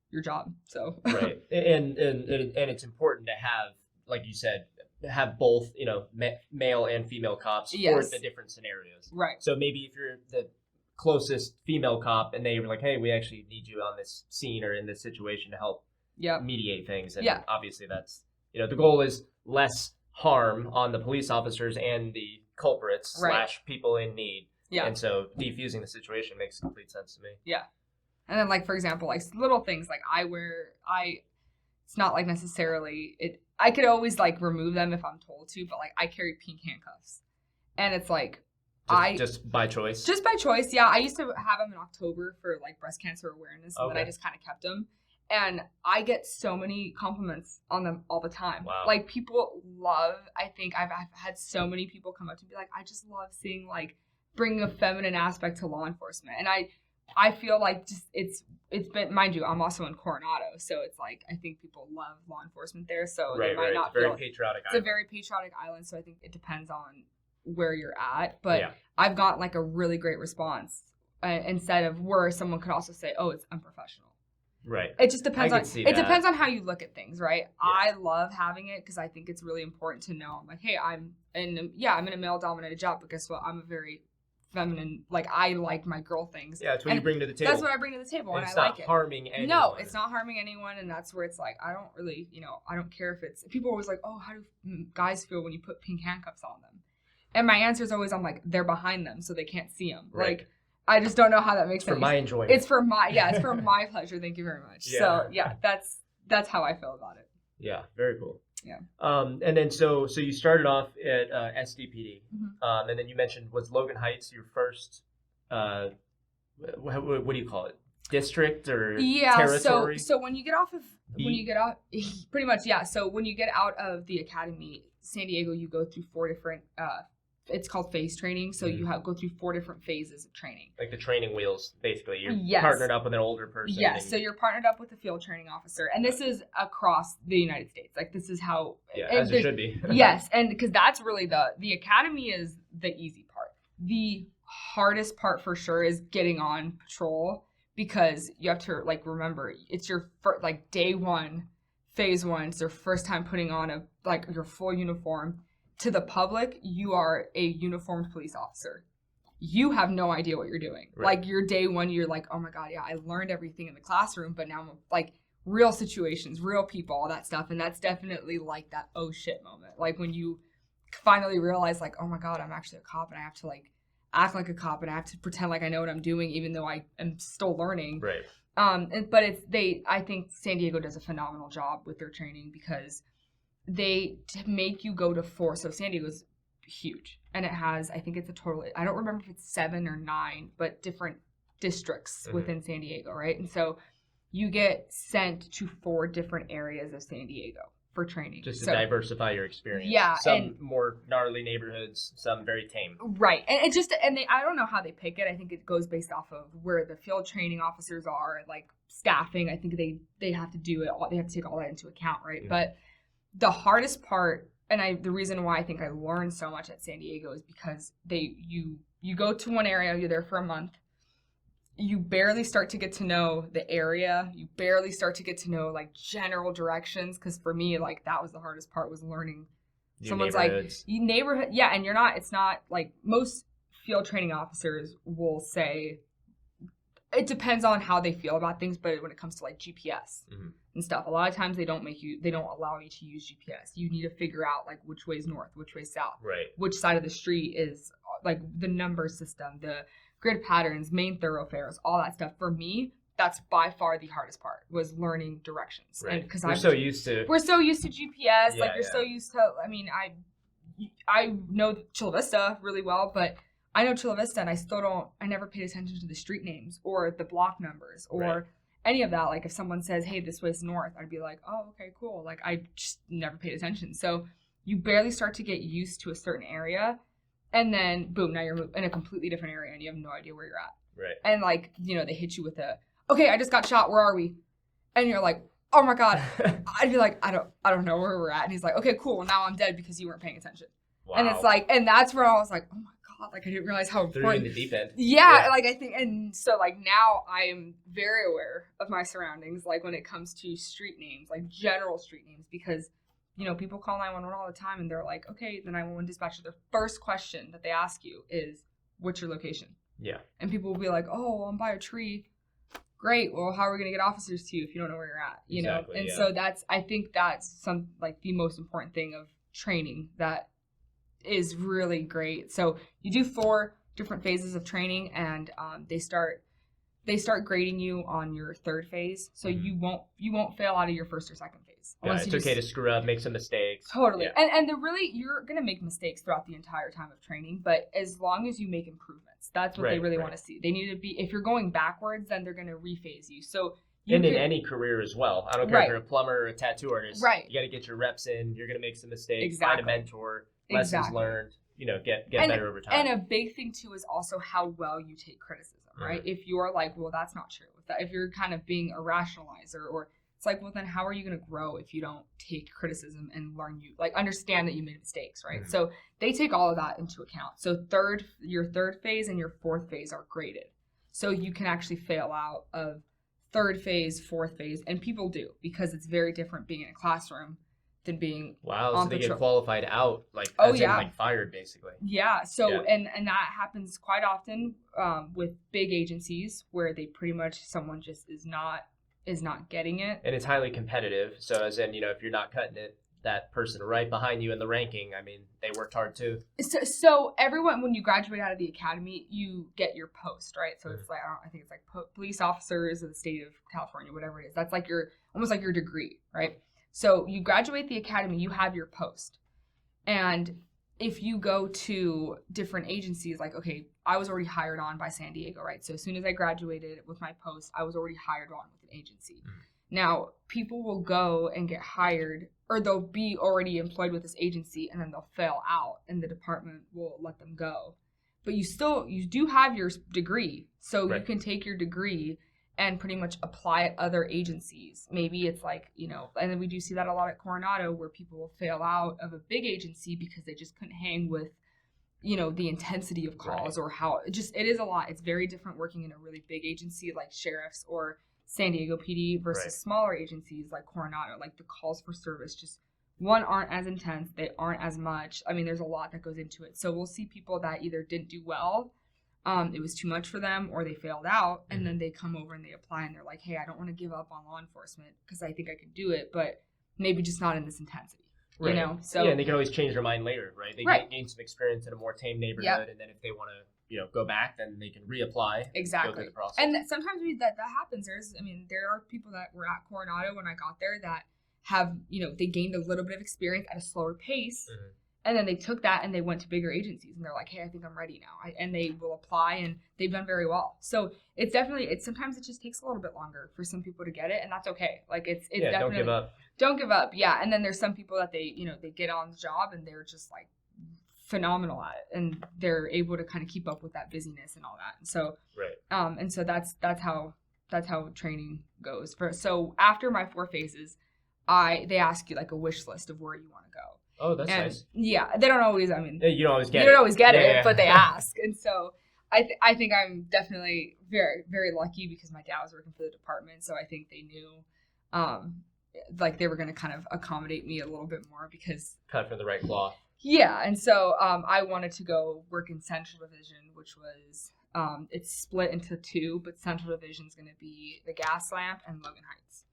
your job. So right, and it's important to have, like you said, have both, you know, male and female cops for the different scenarios. Right. So maybe if you're the closest female cop and they were like, hey, we actually need you on this scene or in this situation to help mediate things, and obviously that's, you know, the goal is less harm on the police officers and the culprits / people in need. Yeah. And so defusing the situation makes complete sense to me. Yeah. And then, like, for example, like little things like it's not like necessarily I could always like remove them if I'm told to, but like I carry pink handcuffs, and it's like just by choice. Just by choice, yeah. I used to have them in October for like breast cancer awareness, and then I just kind of kept them, and I get so many compliments on them all the time. Wow. Like people love. I think I've had so many people come up to me like, I just love seeing like bringing a feminine aspect to law enforcement, and I feel like just it's been, mind you, I'm also in Coronado, so it's like I think people love law enforcement there, so they might not feel it's a very patriotic island, so I think it depends on where you're at, but I've got like a really great response instead of where someone could also say, oh, it's unprofessional. Right. It just depends depends on how you look at things, right? Yeah. I love having it because I think it's really important to know. I'm like, hey, I'm in a male dominated job, but guess what? I'm a very feminine, like I like my girl things. Yeah, it's what you bring to the table. That's what I bring to the table, and I like it. It's not harming anyone. No, it's not harming anyone, and that's where it's like I don't really, you know, I don't care if it's. People are always like, oh, how do guys feel when you put pink handcuffs on them? And my answer is always, I'm like, they're behind them, so they can't see them. Right. Like, I just don't know how that makes sense. For my enjoyment. It's for my pleasure. Thank you very much. Yeah. So yeah, that's how I feel about it. Yeah, very cool. Yeah. And then so you started off at SDPD, and then you mentioned, was Logan Heights your first? What do you call it? District or territory? So when you get off pretty much, yeah. So when you get out of the academy, San Diego, you go through 4 different. It's called phase training. So you go through 4 different phases of training. Like the training wheels, basically. You're partnered up with an older person. Yes, so you're partnered up with a field training officer. And this is across the United States. Like this is how... Yeah, as it should be. Yes, and because that's really the academy is the easy part. The hardest part for sure is getting on patrol, because you have to like remember, it's your day 1, phase 1. It's your first time putting on your full uniform. To the public, you are a uniformed police officer. You have no idea what you're doing. Right. Like your day 1, you're like, oh my God, yeah, I learned everything in the classroom, but now I'm like real situations, real people, all that stuff. And that's definitely like that oh shit moment. Like when you finally realize like, oh my God, I'm actually a cop and I have to like act like a cop and I have to pretend like I know what I'm doing, even though I am still learning. Right. I think San Diego does a phenomenal job with their training, because they make you go to 4. So San Diego's huge, and it has, I think it's a total, I don't remember if it's 7 or 9, but different districts within San Diego, right? And so you get sent to 4 different areas of San Diego for training. Just to diversify your experience. Yeah. Some more gnarly neighborhoods, some very tame. Right. And I don't know how they pick it. I think it goes based off of where the field training officers are, like staffing. I think they have to do it. They have to take all that into account, right? Mm-hmm. But the hardest part, and the reason why I think I learned so much at San Diego is because you go to one area, you're there for a month. You barely start to get to know the area. You barely start to get to know like general directions. Because for me, like that was the hardest part, was learning. Someone's like neighborhood, yeah, and it's not like most field training officers will say. It depends on how they feel about things, but when it comes to like GPS mm-hmm. and stuff, a lot of times they don't allow you to use GPS. You need to figure out like which way is north, which way is south, right? Which side of the street is like the number system, the grid patterns, main thoroughfares, all that stuff. For me, that's by far the hardest part, was learning directions. Right. And because we're so used to GPS, like you're so used to. I mean, I know Chula Vista really well, but I know Chula Vista, and I never paid attention to the street names or the block numbers or any of that. Like if someone says, hey, this way's north, I'd be like, oh, okay, cool. Like I just never paid attention. So you barely start to get used to a certain area. And then, boom, now you're in a completely different area and you have no idea where you're at. Right. And, like, they hit you with okay, I just got shot. Where are we? And you're like, oh, my God. I'd be like, I don't know where we're at. And he's like, okay, cool. Well, now I'm dead because you weren't paying attention. Wow. And it's like, and that's where I was like, oh, my God. Like, I didn't realize how important. Threw you in the deep end. Yeah, like, I think, and so, like, now I am very aware of my surroundings, like, when it comes to street names, like, general street names, because people call 911 all the time and they're like, okay, the 911 dispatcher, their first question that they ask you is, what's your location? Yeah. And people will be like, oh, well, I'm by a tree. Great. Well, how are we going to get officers to you if you don't know where you're at? Exactly, And so I think that's the most important thing of training that is really great. So you do 4 different phases of training, and they start grading you on your 3rd phase. So mm-hmm. you won't fail out of your 1st or 2nd phase. Yeah, it's okay to screw up, make some mistakes. Totally. Yeah. And you're going to make mistakes throughout the entire time of training, but as long as you make improvements, that's what they really want to see. They need to be, if you're going backwards, then they're going to rephase you. So in any career as well. I don't care if you're a plumber or a tattoo artist. Right. You got to get your reps in. You're going to make some mistakes. Exactly. Find a mentor. Lessons learned. Get better over time. And a big thing too is also how well you take criticism, right? Mm-hmm. If you're like, well, that's not true. If you're kind of being a rationalizer, or it's like, well, then how are you going to grow if you don't take criticism and understand that you made mistakes, right? Mm-hmm. So they take all of that into account. So your 3rd phase and your 4th phase are graded. So you can actually fail out of 3rd phase, 4th phase, and people do, because it's very different being in a classroom than being on so they get qualified out, like fired basically. Yeah. So and that happens quite often with big agencies where they pretty much someone just is not getting it. And it's highly competitive. So as in, if you're not cutting it, that person right behind you in the ranking, I mean, they worked hard too. So everyone, when you graduate out of the academy, you get your post, right? So it's like, I think it's like police officers of the state of California, whatever it is. That's like almost like your degree, right? So you graduate the academy, you have your post. And if you go to different agencies, like, okay, I was already hired on by San Diego, right? So as soon as I graduated with my post, I was already hired on with an agency. Mm-hmm. Now, people will go and get hired, or they'll be already employed with this agency, and then they'll fail out, and the department will let them go. But you do have your degree, so you can take your degree and pretty much apply at other agencies. Maybe it's like, and then we do see that a lot at Coronado, where people will fail out of a big agency because they just couldn't hang with, the intensity of calls or how it is a lot. It's very different working in a really big agency like sheriff's or San Diego PD versus smaller agencies like Coronado. Like the calls for service just, one, aren't as intense. They aren't as much. I mean, there's a lot that goes into it. So we'll see people that either didn't do well, it was too much for them, or they failed out, and then they come over and they apply and they're like, hey, I don't want to give up on law enforcement because I think I can do it, but maybe just not in this intensity. Right. So and they can always change their mind later, right? They gain some experience in a more tame neighborhood, and then if they want to, go back, then they can reapply. Exactly. Go through the process. And sometimes that happens. There are people that were at Coronado when I got there that have, they gained a little bit of experience at a slower pace, And then they took that and they went to bigger agencies and they're like, hey, I think I'm ready now. And they will apply and they've done very well. So it's definitely, sometimes it just takes a little bit longer for some people to get it, and that's okay. Like it's definitely, don't give up. Don't give up. Yeah. And then there's some people that they get on the job and they're just like phenomenal at it, and they're able to kind of keep up with that busyness and all that. And so, and so that's how training goes. So after my 4 phases, they ask you like a wish list of where you want to go. Oh, that's nice. Yeah, they don't always. You don't always get it. You don't always get it, but they ask. And so I think I'm definitely very, very lucky because my dad was working for the department, so I think they knew, like they were going to kind of accommodate me a little bit more because cut from the right cloth. Yeah, and so I wanted to go work in Central Division, which was it's split into 2, but Central Division is going to be the Gas Lamp and Logan Heights.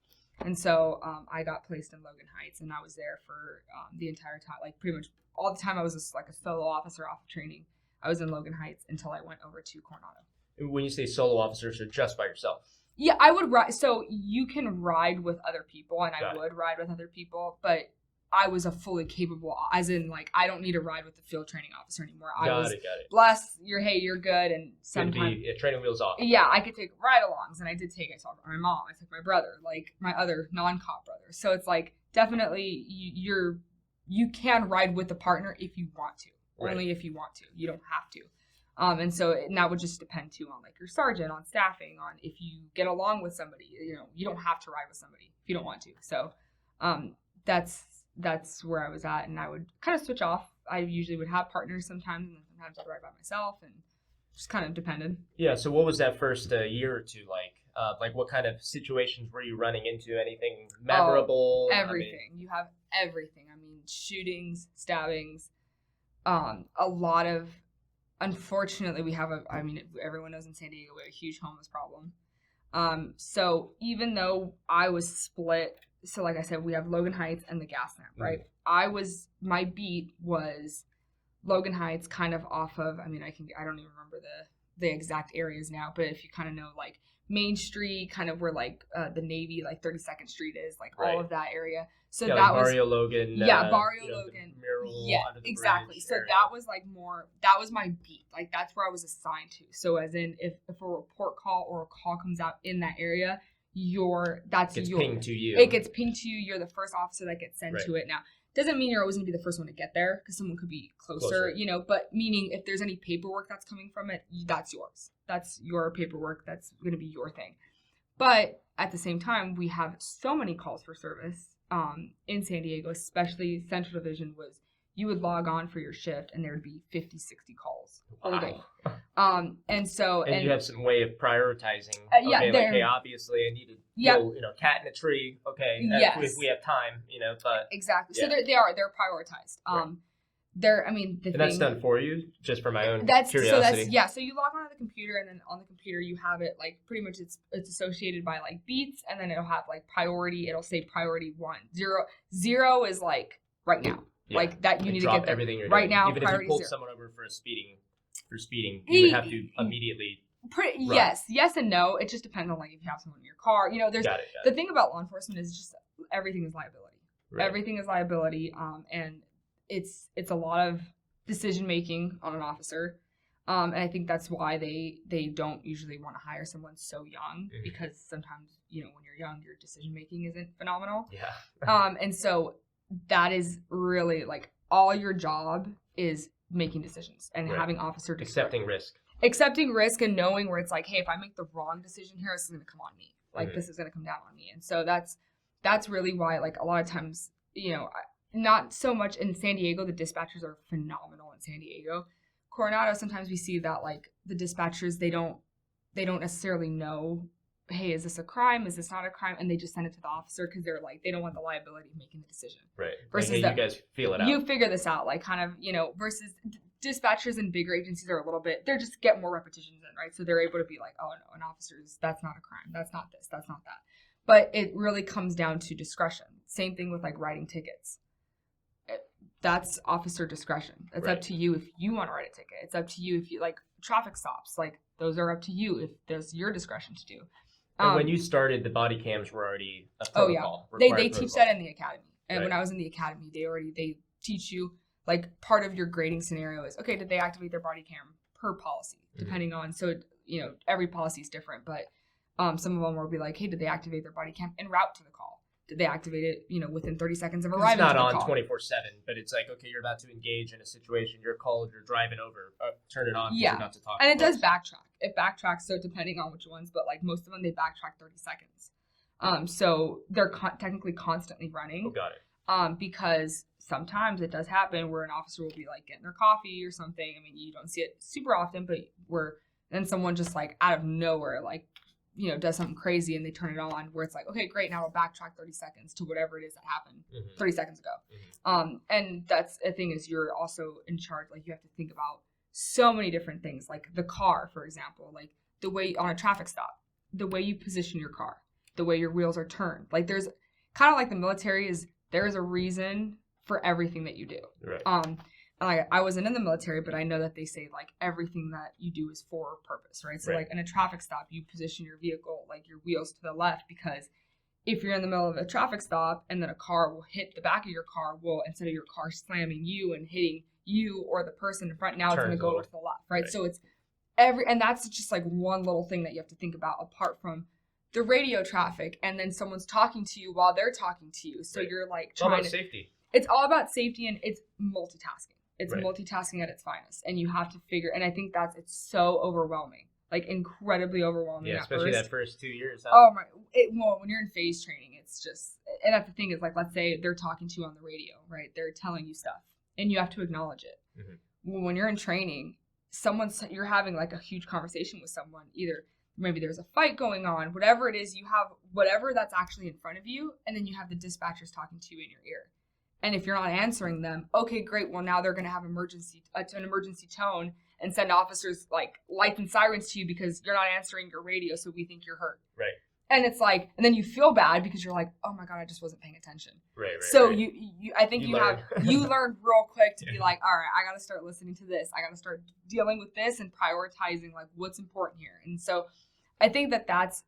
And so I got placed in Logan Heights, and I was there for the entire time, like pretty much all the time. I was just like a solo officer off of training. I was in Logan Heights until I went over to Coronado. When you say solo officer, so just by yourself? Yeah, I would ride. So you can ride with other people, and I would ride with other people, but I was a fully capable, as in like I don't need to ride with the field training officer anymore. Got it. Bless you're good, and sometimes training wheels off. Yeah, I could take ride-alongs, and I did take. I took my mom, I took my brother, like my other non-cop brother. So it's like definitely you can ride with a partner if you want to, only if you want to. You don't have to. And that would just depend too on like your sergeant, on staffing, on if you get along with somebody. You don't have to ride with somebody if you don't want to. So, that's where I was at, and I would kind of switch off. I usually would have partners sometimes, and sometimes I'd ride by myself, and just kind of depended. Yeah. So what was that first year or two like? Like what kind of situations were you running into? Anything memorable? Everything. You have everything. Shootings, stabbings, a lot of. Unfortunately, we have everyone knows in San Diego we have a huge homeless problem. So even though I was split. So like I said, we have Logan Heights and the Gas Lamp, right? My beat was Logan Heights, kind of off of, I don't even remember the exact areas now, but if you kind of know like Main Street, kind of where like the Navy, like 32nd Street is, like all of that area. So that like was Barrio Logan. Barrio Logan. Mural exactly. So area. That was like that was my beat. Like that's where I was assigned to. So as in if a report call or a call comes out in that area, pinged to you. It gets pinged to you. You're the first officer that gets sent to it. Now, doesn't mean you're always going to be the first one to get there because someone could be closer, but meaning if there's any paperwork that's coming from it, that's yours. That's your paperwork. That's going to be your thing. But at the same time, we have so many calls for service in San Diego, especially Central Division you would log on for your shift and there would be 50, 60 calls all day. And you have some way of prioritizing. Hey, obviously I need to go, cat in a tree. Okay. If we have time, but. Exactly. Yeah. So they're prioritized. And that's done for you, just for my own curiosity. So you log on to the computer, and then on the computer you have it like pretty much it's associated by like beats, and then it'll have like priority. It'll say priority 1. 0 is like right now. Yeah. Like that you need to get there everything you're right doing. now. Even if you pulled someone over for speeding, you would have to immediately. Yes and no. It just depends on like if you have someone in your car. There's the thing about law enforcement is just everything is liability. Right. Everything is liability. And it's a lot of decision making on an officer. And I think that's why they don't usually want to hire someone so young, because sometimes when you're young, your decision making isn't phenomenal. Yeah. And so. That is really like all your job is making decisions and having officer accepting risk and knowing where it's like, hey, if I make the wrong decision here, this is going to come on me. Like this is going to come down on me. And so that's really why, like a lot of times, not so much in San Diego, the dispatchers are phenomenal in San Diego. Coronado, sometimes we see that like the dispatchers, they don't necessarily know, hey, is this a crime? Is this not a crime? And they just send it to the officer because they're like, they don't want the liability of making the decision. Right. Versus like, hey, you guys feel it out. You figure this out, like kind of, versus dispatchers in bigger agencies are a little bit, they're just get more repetitions in, right? So they're able to be like, oh no, an officer's, that's not a crime. That's not this. That's not that. But it really comes down to discretion. Same thing with like writing tickets. That's officer discretion. It's up to you if you want to write a ticket. It's up to you if you like traffic stops. Like those are up to you if there's your discretion to do. And when you started, the body cams were already a protocol. They teach that in the academy. And when I was in the academy, they teach you like part of your grading scenario is, okay, did they activate their body cam per policy, depending on, so, every policy is different, but some of them will be like, hey, did they activate their body cam en route to the call? Did they activate it, within 30 seconds of arriving to the call? It's not on 24/7, but it's like, okay, you're about to engage in a situation, you're called, you're driving over, turn it on. Yeah, you're about to talk and it does backtrack. It backtracks, so depending on which ones, but like most of them, they backtrack 30 seconds. So they're technically constantly running. Oh, got it. Because sometimes it does happen where an officer will be like getting their coffee or something. I mean, you don't see it super often, but then someone just like out of nowhere, like, does something crazy and they turn it on where it's like, okay, great, now we'll backtrack 30 seconds to whatever it is that happened 30 seconds ago. And that's the thing, is you're also in charge. Like, you have to think about so many different things, like the car, for example, like the way on a traffic stop, the way you position your car, the way your wheels are turned. Like, there's kind of like the military is, there's a reason for everything that you do. Right. And like, I wasn't in the military, but I know that they say like everything that you do is for a purpose, right? So like in a traffic stop, you position your vehicle, like your wheels to the left, because if you're in the middle of a traffic stop and then a car will hit the back of your car, well, instead of your car slamming you and hitting you or the person in front, now it's going to go to the left, right? So it's and that's just like one little thing that you have to think about, apart from the radio traffic, and then someone's talking to you while they're talking to you. So you're like trying to safety. It's all about safety, and it's multitasking. It's multitasking at its finest, and you have to figure. And I think it's so overwhelming, like incredibly overwhelming. Yeah, especially that first 2 years. Oh my! Well, when you're in phase training, it's just, and that's the thing is, like, let's say they're talking to you on the radio, right? They're telling you stuff, and you have to acknowledge it. Well, when you're in training, you're having like a huge conversation with someone. Either maybe there's a fight going on, whatever it is, you have whatever that's actually in front of you, and then you have the dispatchers talking to you in your ear. And if you're not answering them, okay, great. Well, now they're going to have an emergency tone and send officers like lights and sirens to you because you're not answering your radio, so we think you're hurt. Right. And it's like, and then you feel bad because you're like, oh my God, I just wasn't paying attention. Right. So I think you learn real quick to be like, all right, I got to start listening to this. I got to start dealing with this and prioritizing like what's important here. And so I think that's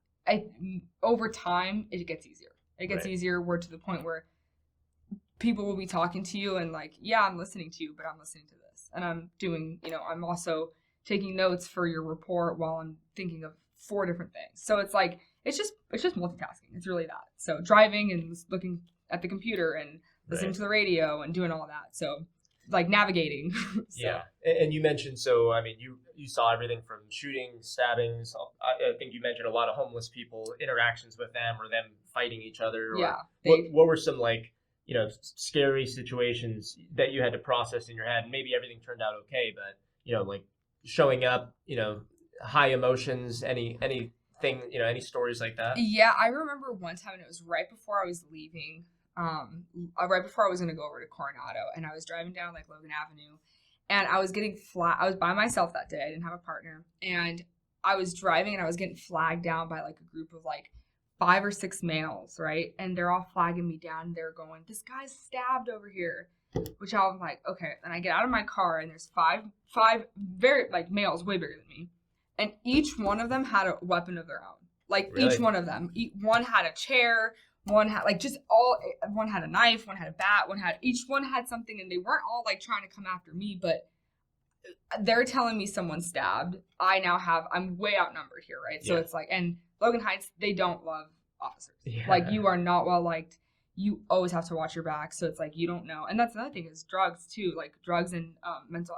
over time, it gets easier. It gets easier. We're to the point where people will be talking to you and like, yeah, I'm listening to you, but I'm listening to this. And I'm doing, I'm also taking notes for your report while I'm thinking of 4 different things. So it's like, it's just multitasking. It's really that. So driving and looking at the computer and listening to the radio and doing all that. So like navigating. Yeah. And you mentioned, so, I mean, you saw everything from shootings, stabbings. I think you mentioned a lot of homeless people, interactions with them or them fighting each other. Yeah. What were some like, scary situations that you had to process in your head? Maybe everything turned out okay, but, like showing up, high emotions, anything, any stories like that? Yeah, I remember one time, and it was right before I was leaving, right before I was going to go over to Coronado, and I was driving down like Logan Avenue, and I was getting I was by myself that day. I didn't have a partner, and I was driving, and I was getting flagged down by like a group of like 5 or 6 males, right? And they're all flagging me down. They're going, this guy's stabbed over here, which I was like, okay. And I get out of my car, and there's five very like males way bigger than me. And each one of them had a weapon of their own. Like Each one of them, one had a chair, one had like one had a knife, one had a bat, each one had something, and they weren't all like trying to come after me, but they're telling me someone stabbed. I'm way outnumbered here, right? So it's like, and Logan Heights, they don't love officers. Yeah. Like, you are not well liked. You always have to watch your back. So it's like, you don't know. And that's another thing is drugs too. Like drugs and mental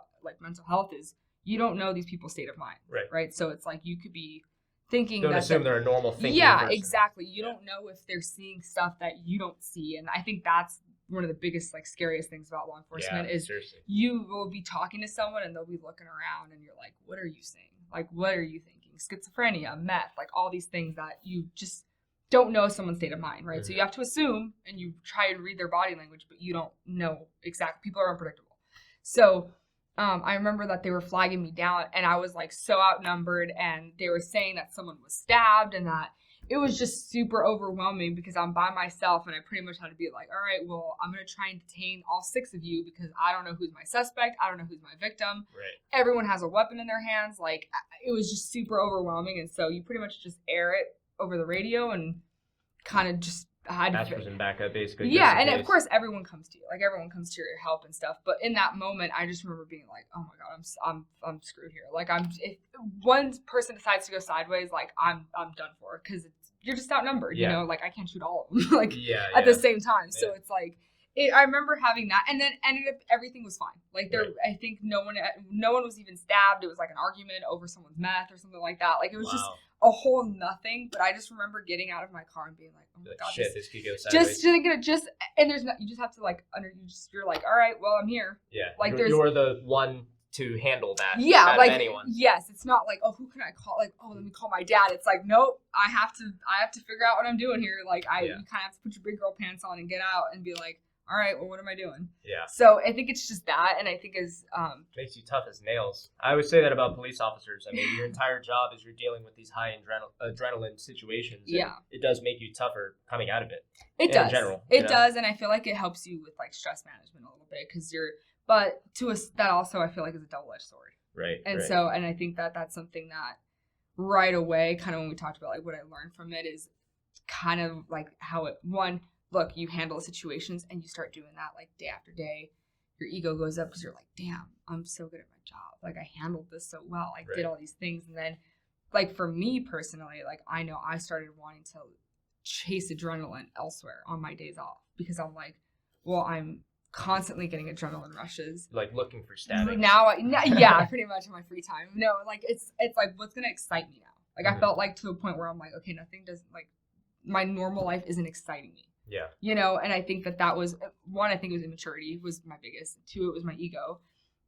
health is, you don't know these people's state of mind. Right. So it's like, you could be thinking don't assume they're a normal thinking person. Exactly. You don't know if they're seeing stuff that you don't see. And I think that's one of the biggest, like, scariest things about law enforcement is seriously. You will be talking to someone and they'll be looking around and you're like, what are you saying? Like, what are you thinking? Schizophrenia, meth, like all these things that you just don't know someone's state of mind, right? So you have to assume and you try and read their body language, but you don't know exactly. People are unpredictable. So I remember that they were flagging me down and I was like so outnumbered, and they were saying that someone was stabbed, and that it was just super overwhelming because I'm by myself and I pretty much had to be like, all right, well, I'm going to try and detain all 6 of you because I don't know who's my suspect. I don't know who's my victim. Right. Everyone has a weapon in their hands. Like, it was just super overwhelming. And so you pretty much just air it over the radio and kind of just Masters in backup, basically. Yeah, and of course everyone comes to you. Like everyone comes to your help and stuff. But in that moment, I just remember being like, "Oh my god, I'm screwed here." Like if one person decides to go sideways, like I'm done for, because you're just outnumbered. You know, like I can't shoot all of them like at the same time. So it's like I remember having that, and then ended up everything was fine. Like I think no one was even stabbed. It was like an argument over someone's meth or something like that. Like it was just a whole nothing. But I just remember getting out of my car and being like, "Oh my god, shit, this could go sideways." And there's you just have to like you're like, "All right, well, I'm here." Yeah, like you're the one to handle that. Yeah, out like of anyone. Yes, it's not like, "Oh, who can I call?" Like, "Oh, let me call my dad." It's like, nope, I have to figure out what I'm doing here. Like you kind of have to put your big girl pants on and get out and be like, all right, well, what am I doing? Yeah. So I think it's just that, and I think makes you tough as nails. I always say that about police officers. I mean, your entire job is you're dealing with these high adrenaline situations. Yeah. It does make you tougher coming out of it. It does. In general. It does, and I feel like it helps you with like stress management a little bit because but to us that also I feel like is a double-edged sword. Right. And so, and I think that's something that right away, kind of when we talked about like what I learned from it is kind of like how look, you handle situations and you start doing that like day after day. Your ego goes up because you're like, damn, I'm so good at my job. Like I handled this so well. I did all these things. And then like for me personally, like I know I started wanting to chase adrenaline elsewhere on my days off because I'm like, well, I'm constantly getting adrenaline rushes. Like looking for stabbing. Yeah, pretty much in my free time. No, like it's like what's going to excite me now? Like I felt like to a point where I'm like, okay, nothing does like my normal life isn't exciting me. Yeah. You know, and I think that was one, I think it was immaturity was my biggest. Two, it was my ego.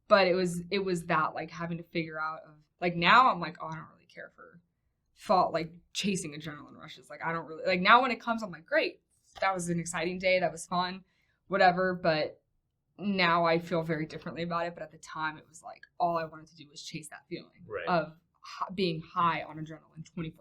But it was that like having to figure out like now I'm like, oh, I don't really care for like chasing adrenaline rushes. Like I don't really like now when it comes, I'm like, great. That was an exciting day. That was fun, whatever. But now I feel very differently about it. But at the time it was like all I wanted to do was chase that feeling of being high on adrenaline 24/7,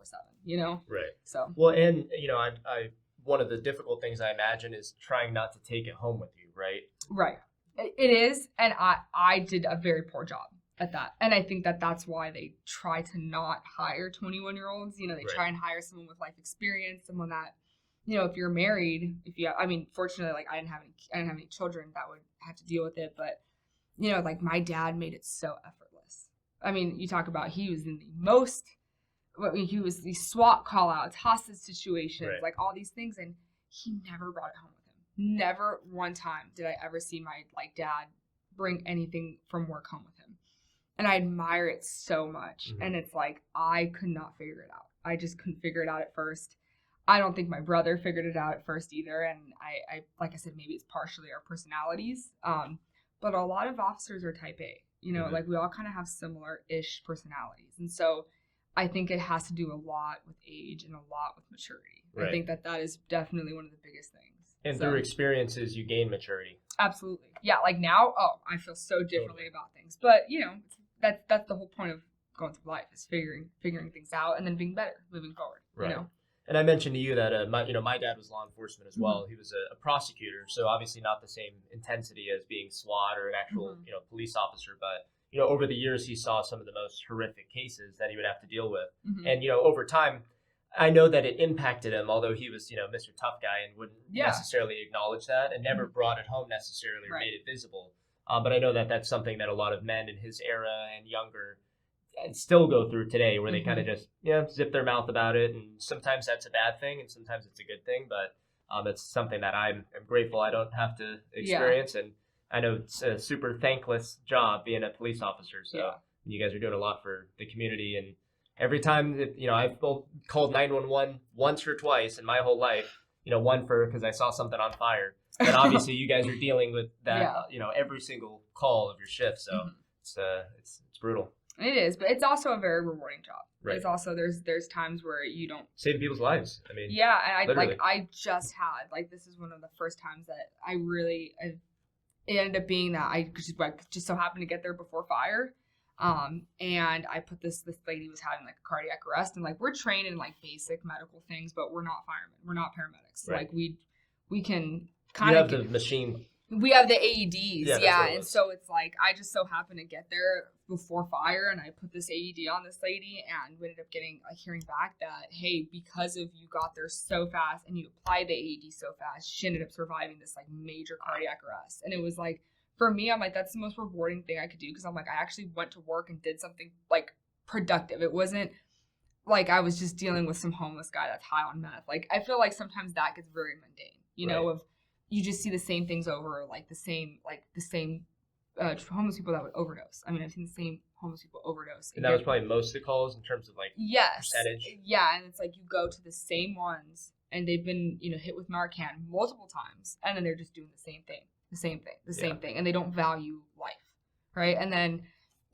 you know? Right. So. Well, and you know, I one of the difficult things I imagine is trying not to take it home with you, right? Right. It is. And I did a very poor job at that. And I think that's why they try to not hire 21-year-olds. You know, they try and hire someone with life experience, someone that, you know, if you're married, fortunately, like I didn't have any children that would have to deal with it. But, you know, like my dad made it so effortless. I mean, you talk about he was in he was these SWAT call-outs, hostage situations, like all these things, and he never brought it home with him. Never one time did I ever see my like dad bring anything from work home with him. And I admire it so much. Mm-hmm. And it's like I could not figure it out. I just couldn't figure it out at first. I don't think my brother figured it out at first either. And I like I said, maybe it's partially our personalities. But a lot of officers are type A. You know, like we all kind of have similar-ish personalities. And so I think it has to do a lot with age and a lot with maturity. Right. I think that is definitely one of the biggest things. And through experiences, you gain maturity. Absolutely. Yeah, like now, I feel so differently about things. But, you know, that's the whole point of going through life is figuring things out and then being better moving forward, you know? And I mentioned to you that, my dad was law enforcement as well. He was a prosecutor, so obviously not the same intensity as being SWAT or an actual, police officer, but you know, over the years, he saw some of the most horrific cases that he would have to deal with. Mm-hmm. And, you know, over time, I know that it impacted him, although he was, you know, Mr. Tough Guy and wouldn't necessarily acknowledge that and never brought it home necessarily or made it visible. But I know that that's something that a lot of men in his era and younger still go through today where they kind of just, zip their mouth about it. And sometimes that's a bad thing and sometimes it's a good thing. But it's something that I'm grateful I don't have to experience. And I know it's a super thankless job being a police officer. So you guys are doing a lot for the community. And every time that, I've called 911 once or twice in my whole life, one because I saw something on fire. But obviously you guys are dealing with that, every single call of your shift. So it's brutal. It is, but it's also a very rewarding job. Right. It's also, there's times where you don't save people's lives. I mean, and I just had, this is one of the first times that it ended up being that I just so happened to get there before fire. And I put this lady was having a cardiac arrest, and we're trained in basic medical things, but we're not firemen. We're not paramedics. Right. We can kind of the machine We have the AEDs, yeah, and so it's like I just so happened to get there before fire, and I put this AED on this lady, and we ended up getting hearing back that, hey, because of you got there so fast and you applied the AED so fast, she ended up surviving this like major cardiac arrest. And it was like, for me, I'm like, that's the most rewarding thing I could do, because I'm like, I actually went to work and did something like productive. It wasn't like I was just dealing with some homeless guy that's high on meth. Like, I feel like sometimes that gets very mundane, you know, of you just see the same things over, like the same homeless people that would overdose. I mean, I've seen the same homeless people overdose. And that was probably most of the calls in terms of like percentage. Yeah, and it's like you go to the same ones, and they've been, you know, hit with Narcan multiple times, and then they're just doing the same thing, and they don't value life, right? And then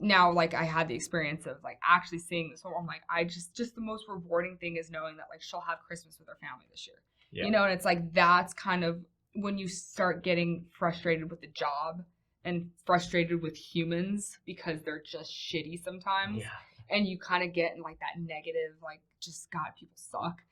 now, like, I had the experience of like actually seeing this whole, I'm like, I just the most rewarding thing is knowing that like she'll have Christmas with her family this year, you know, and it's like that's kind of when you start getting frustrated with the job and frustrated with humans because they're just shitty sometimes, and you kind of get in like that negative, like, just God, people suck.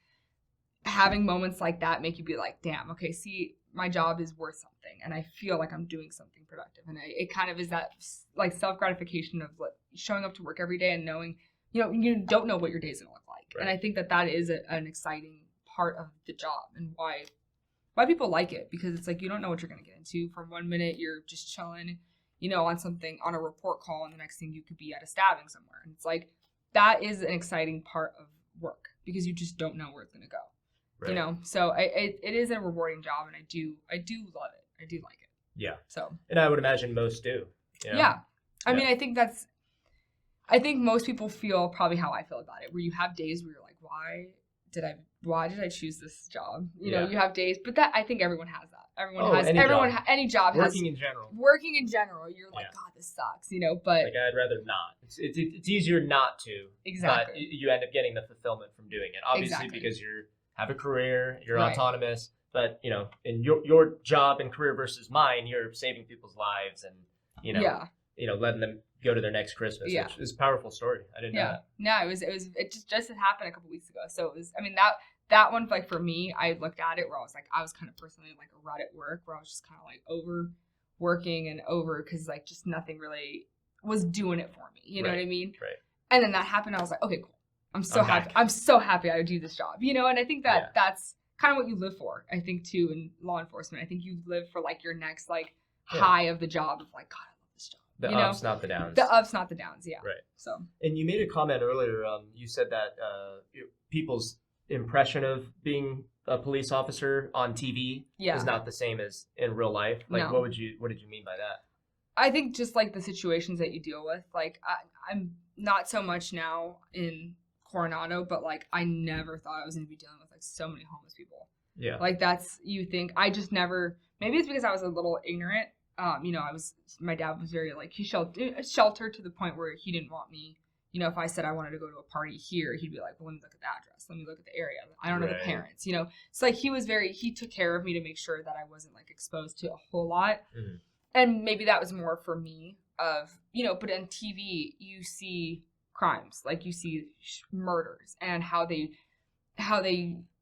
Having moments like that make you be like, damn, okay, see, my job is worth something, and I feel like I'm doing something productive, and it kind of is that like self-gratification of like showing up to work every day and knowing, you know, you don't know what your day's gonna look like, and I think that is an exciting part of the job, and why people like it, because it's like you don't know what you're going to get into. From 1 minute you're just chilling, you know, on a report call, and the next thing you could be at a stabbing somewhere. And it's like that is an exciting part of work, because you just don't know where it's going to go, you know. So it is a rewarding job, and I do love it. I do like it. Yeah. So. And I would imagine most do. You know? Yeah. I mean, I think most people feel probably how I feel about it, where you have days where you're like, why did I choose this job? You know, you have days, but that I think everyone has that. Any job has. Working in general, you're like, God, this sucks, you know, but. Like, I'd rather not. It's easier not to. Exactly. But you end up getting the fulfillment from doing it. Obviously, because you have a career, you're autonomous, but, you know, in your job and career versus mine, you're saving people's lives and, you know, letting them go to their next Christmas, which is a powerful story. I didn't know that. No, it just had happened a couple weeks ago. So it was, I mean, that one, like, for me, I looked at it where I was kind of personally like a rut at work, where I was just kind of like overworking and because like just nothing really was doing it for me. You know what I mean? Right. And then that happened. I was like, okay, cool. I'm so happy I would do this job, you know? And I think that's kind of what you live for, I think, too, in law enforcement. I think you live for like your next like high of the job of like, God, the ups, not the downs. The ups, not the downs, Right. So. And you made a comment earlier. You said that people's impression of being a police officer on TV is not the same as in real life. Like, what did you mean by that? I think just like the situations that you deal with. Like, I'm not so much now in Coronado, but like I never thought I was going to be dealing with like so many homeless people. Yeah. Like you think I just never. Maybe it's because I was a little ignorant. You know, my dad was very like, he sheltered to the point where he didn't want me, you know, if I said I wanted to go to a party here, he'd be like, well, let me look at the address. Let me look at the area. I don't know the parents, you know? So like, he took care of me to make sure that I wasn't like exposed to a whole lot. Mm-hmm. And maybe that was more for me of, you know, but on TV, you see crimes, like you see murders and how they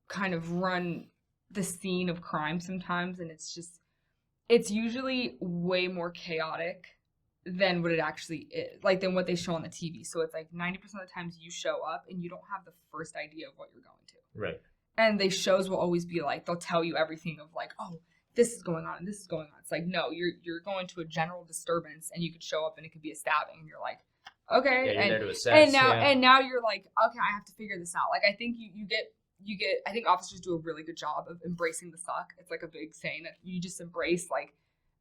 kind of run the scene of crime sometimes. And it's usually way more chaotic than what it actually is, like than what they show on the TV. So it's like 90% of the times you show up and you don't have the first idea of what you're going to. Right. And the shows will always be like, they'll tell you everything of like, oh, this is going on and this is going on. It's like, no, you're going to a general disturbance, and you could show up and it could be a stabbing, and you're like, okay. Yeah, you're there to assess. And now you're like, okay, I have to figure this out. Like, I think you get, I think officers do a really good job of embracing the suck. It's like a big saying that you just embrace, like,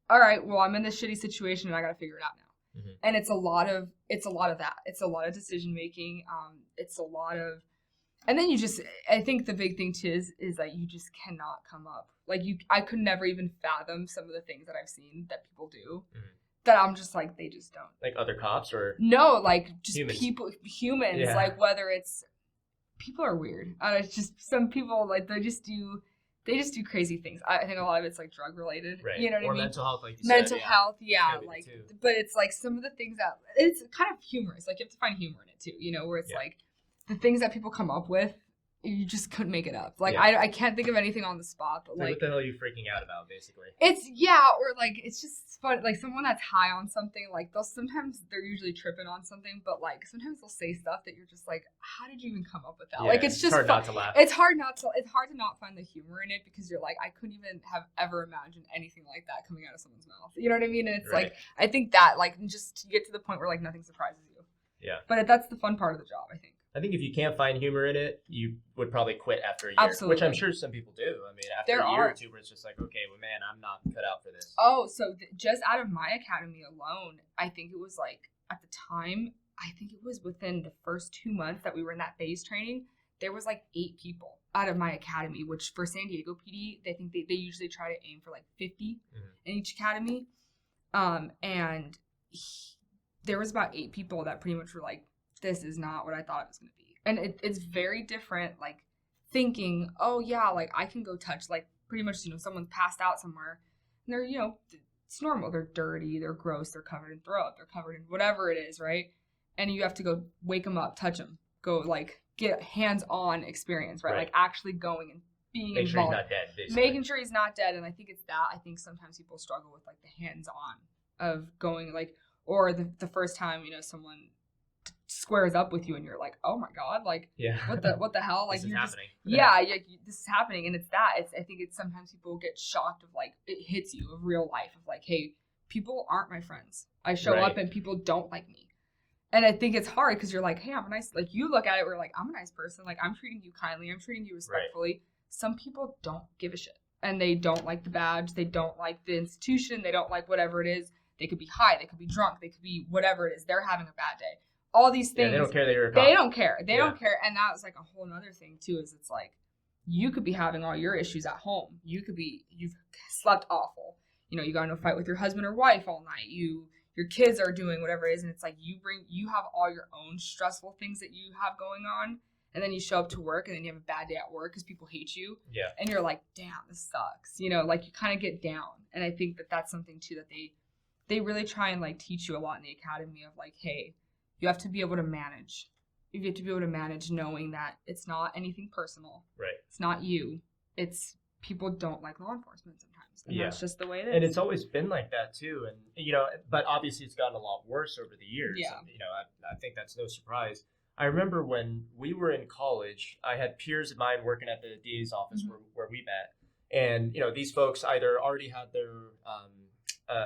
all right, well, I'm in this shitty situation and I got to figure it out now. Mm-hmm. And it's a lot of that. It's a lot of decision making. It's a lot of, and then I think the big thing too is that you just cannot come up. Like I could never even fathom some of the things that I've seen that people do. Mm-hmm. That I'm just like, they just don't. Like other cops or? No, like just humans, yeah. Like whether it's, people are weird. It's just some people, like they just do crazy things. I think a lot of it's like drug related. Right. You know what or I mean? Mental health, like you mental said. health, yeah. Like, but it's like some of the things that it's kind of humorous. Like you have to find humor in it too. You know, where it's like the things that people come up with you just couldn't make it up. Like, Yeah. I can't think of anything on the spot, but Like, what the hell are you freaking out about, basically? It's, yeah, or like, it's just fun. Like, someone that's high on something, like, they're usually tripping on something, but like, sometimes they'll say stuff that you're just like, how did you even come up with that? Yeah, like, it's just hard fun. not to laugh. It's hard to not find the humor in it, because you're like, I couldn't even have ever imagined anything like that coming out of someone's mouth. You know what I mean? And it's Right. like, I think that, like, just to get to the point where like nothing surprises you. Yeah. But that's the fun part of the job, I think. I think if you can't find humor in it, you would probably quit after a year. Absolutely. Which I'm sure some people do. I mean, after a year or two, where it's just like, okay, well, man, I'm not cut out for this. Oh, so just out of my academy alone, I think it was like, at the time, I think it was within the first 2 months that we were in that phase training, there was like 8 people out of my academy, which for San Diego PD, they think they usually try to aim for like 50 in each academy. There was about 8 people that pretty much were like, this is not what I thought it was going to be. And it's very different, like, thinking, oh, yeah, like, I can go touch, like, pretty much, someone's passed out somewhere. And they're, it's normal. They're dirty. They're gross. They're covered in throw up. They're covered in whatever it is, right? And you have to go wake them up, touch them, go, like, get hands-on experience, right? Like, actually going and being Make involved. sure he's not dead, basically. Making sure he's not dead. And I think it's that. I think sometimes people struggle with, like, the hands-on of going, like, or the first time, someone squares up with you and you're like, oh my god, like, what the hell, like, this is happening. This is happening. And it's that, I think it's sometimes people get shocked of, like, it hits you of real life of like, hey, people aren't my friends. I show up and people don't like me. And I think it's hard because you're like, hey, I'm a nice, like, you look at it, we're like, I'm a nice person, like, I'm treating you kindly, I'm treating you respectfully. Some people don't give a shit, and they don't like the badge, they don't like the institution, they don't like whatever it is. They could be high, they could be drunk, they could be whatever it is, they're having a bad day. All these things. Yeah, they don't care that you're a cop. They don't care. They don't care. And that was like a whole nother thing too, is it's like, you could be having all your issues at home. You've slept awful. You got into a fight with your husband or wife all night. Your kids are doing whatever it is. And it's like, you have all your own stressful things that you have going on. And then you show up to work and then you have a bad day at work because people hate you. Yeah. And you're like, damn, this sucks. Like, you kind of get down. And I think that that's something too that they really try and like teach you a lot in the academy of like, hey, you have to be able to manage. You have to be able to manage knowing that it's not anything personal. Right. It's not you. It's people don't like law enforcement sometimes. And that's just the way it is. And it's always been like that too. And, but obviously it's gotten a lot worse over the years. Yeah. And, I think that's no surprise. I remember when we were in college, I had peers of mine working at the DA's office where we met. And, these folks either already had their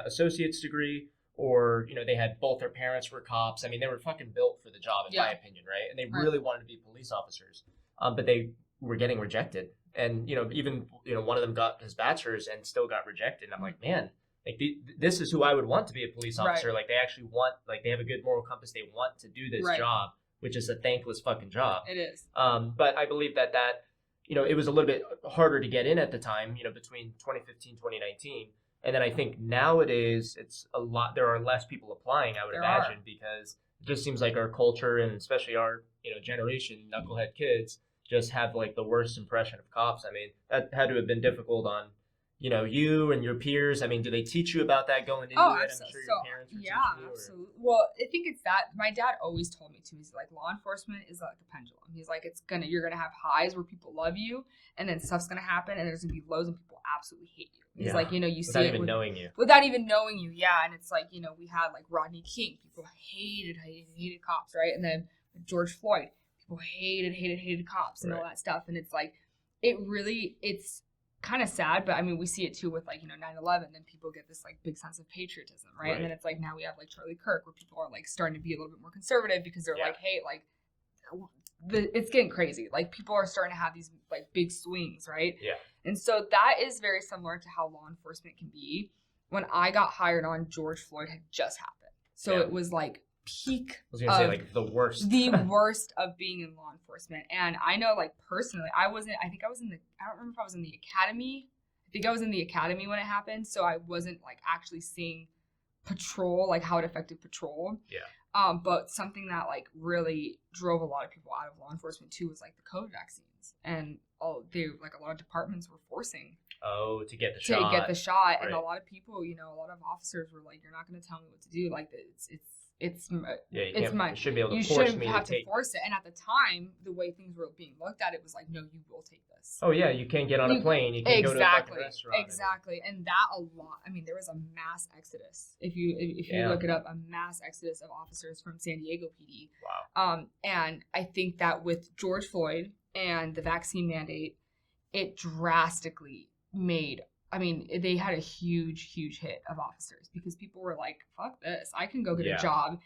associate's degree, or, they had both their parents were cops. I mean, they were fucking built for the job, in my opinion, right? And they really wanted to be police officers. But they were getting rejected. And, even, one of them got his bachelor's and still got rejected. And I'm like, man, like, this is who I would want to be a police officer. Right. Like, they actually want, like, they have a good moral compass. They want to do this job, which is a thankless fucking job. It is. But I believe that, it was a little bit harder to get in at the time, between 2015, 2019. And then I think nowadays it's a lot. There are less people applying, I would imagine, because it just seems like our culture and especially our generation, knucklehead kids, just have like the worst impression of cops. I mean, that had to have been difficult on you and your peers. I mean, do they teach you about that going into it? I'm sure your parents were teaching you. Absolutely. Well, I think it's that. My dad always told me too. He's like, law enforcement is like a pendulum. He's like, you're gonna have highs where people love you, and then stuff's gonna happen, and there's gonna be lows and people absolutely hate you. He's like, you see without it even knowing you. Without even knowing you, yeah. And it's like, we had like Rodney King. People hated cops, right? And then George Floyd. People hated cops and all that stuff. And it's like, it's kind of sad, but I mean, we see it too with like 9/11. Then people get this like big sense of patriotism, right? And then it's like now we have like Charlie Kirk, where people are like starting to be a little bit more conservative because they're like, hey, like it's getting crazy. Like people are starting to have these like big swings, right? Yeah. And so that is very similar to how law enforcement can be. When I got hired on, George Floyd had just happened, so it was like peak. I was gonna say like the worst. The worst of being in law enforcement. And I know, like, personally, I don't remember if I was in the academy. I think I was in the academy when it happened, so I wasn't like actually seeing patrol, like how it affected patrol. Yeah. But something that like really drove a lot of people out of law enforcement too was like the COVID vaccines, and a lot of departments were forcing to get the shot. Right. And a lot of people, a lot of officers were like, you're not going to tell me what to do. Like, you should be able to you force shouldn't me have to take to force it. And at the time, the way things were being looked at, it was like, no, you will take this. Oh yeah, you can't get on a plane. You can't go to a fucking restaurant. Exactly. And that a lot. I mean, there was a mass exodus. If you look it up, a mass exodus of officers from San Diego PD. Wow. And I think that with George Floyd and the vaccine mandate, it drastically made. I mean, they had a huge hit of officers because people were like, "Fuck this! I can go get a job."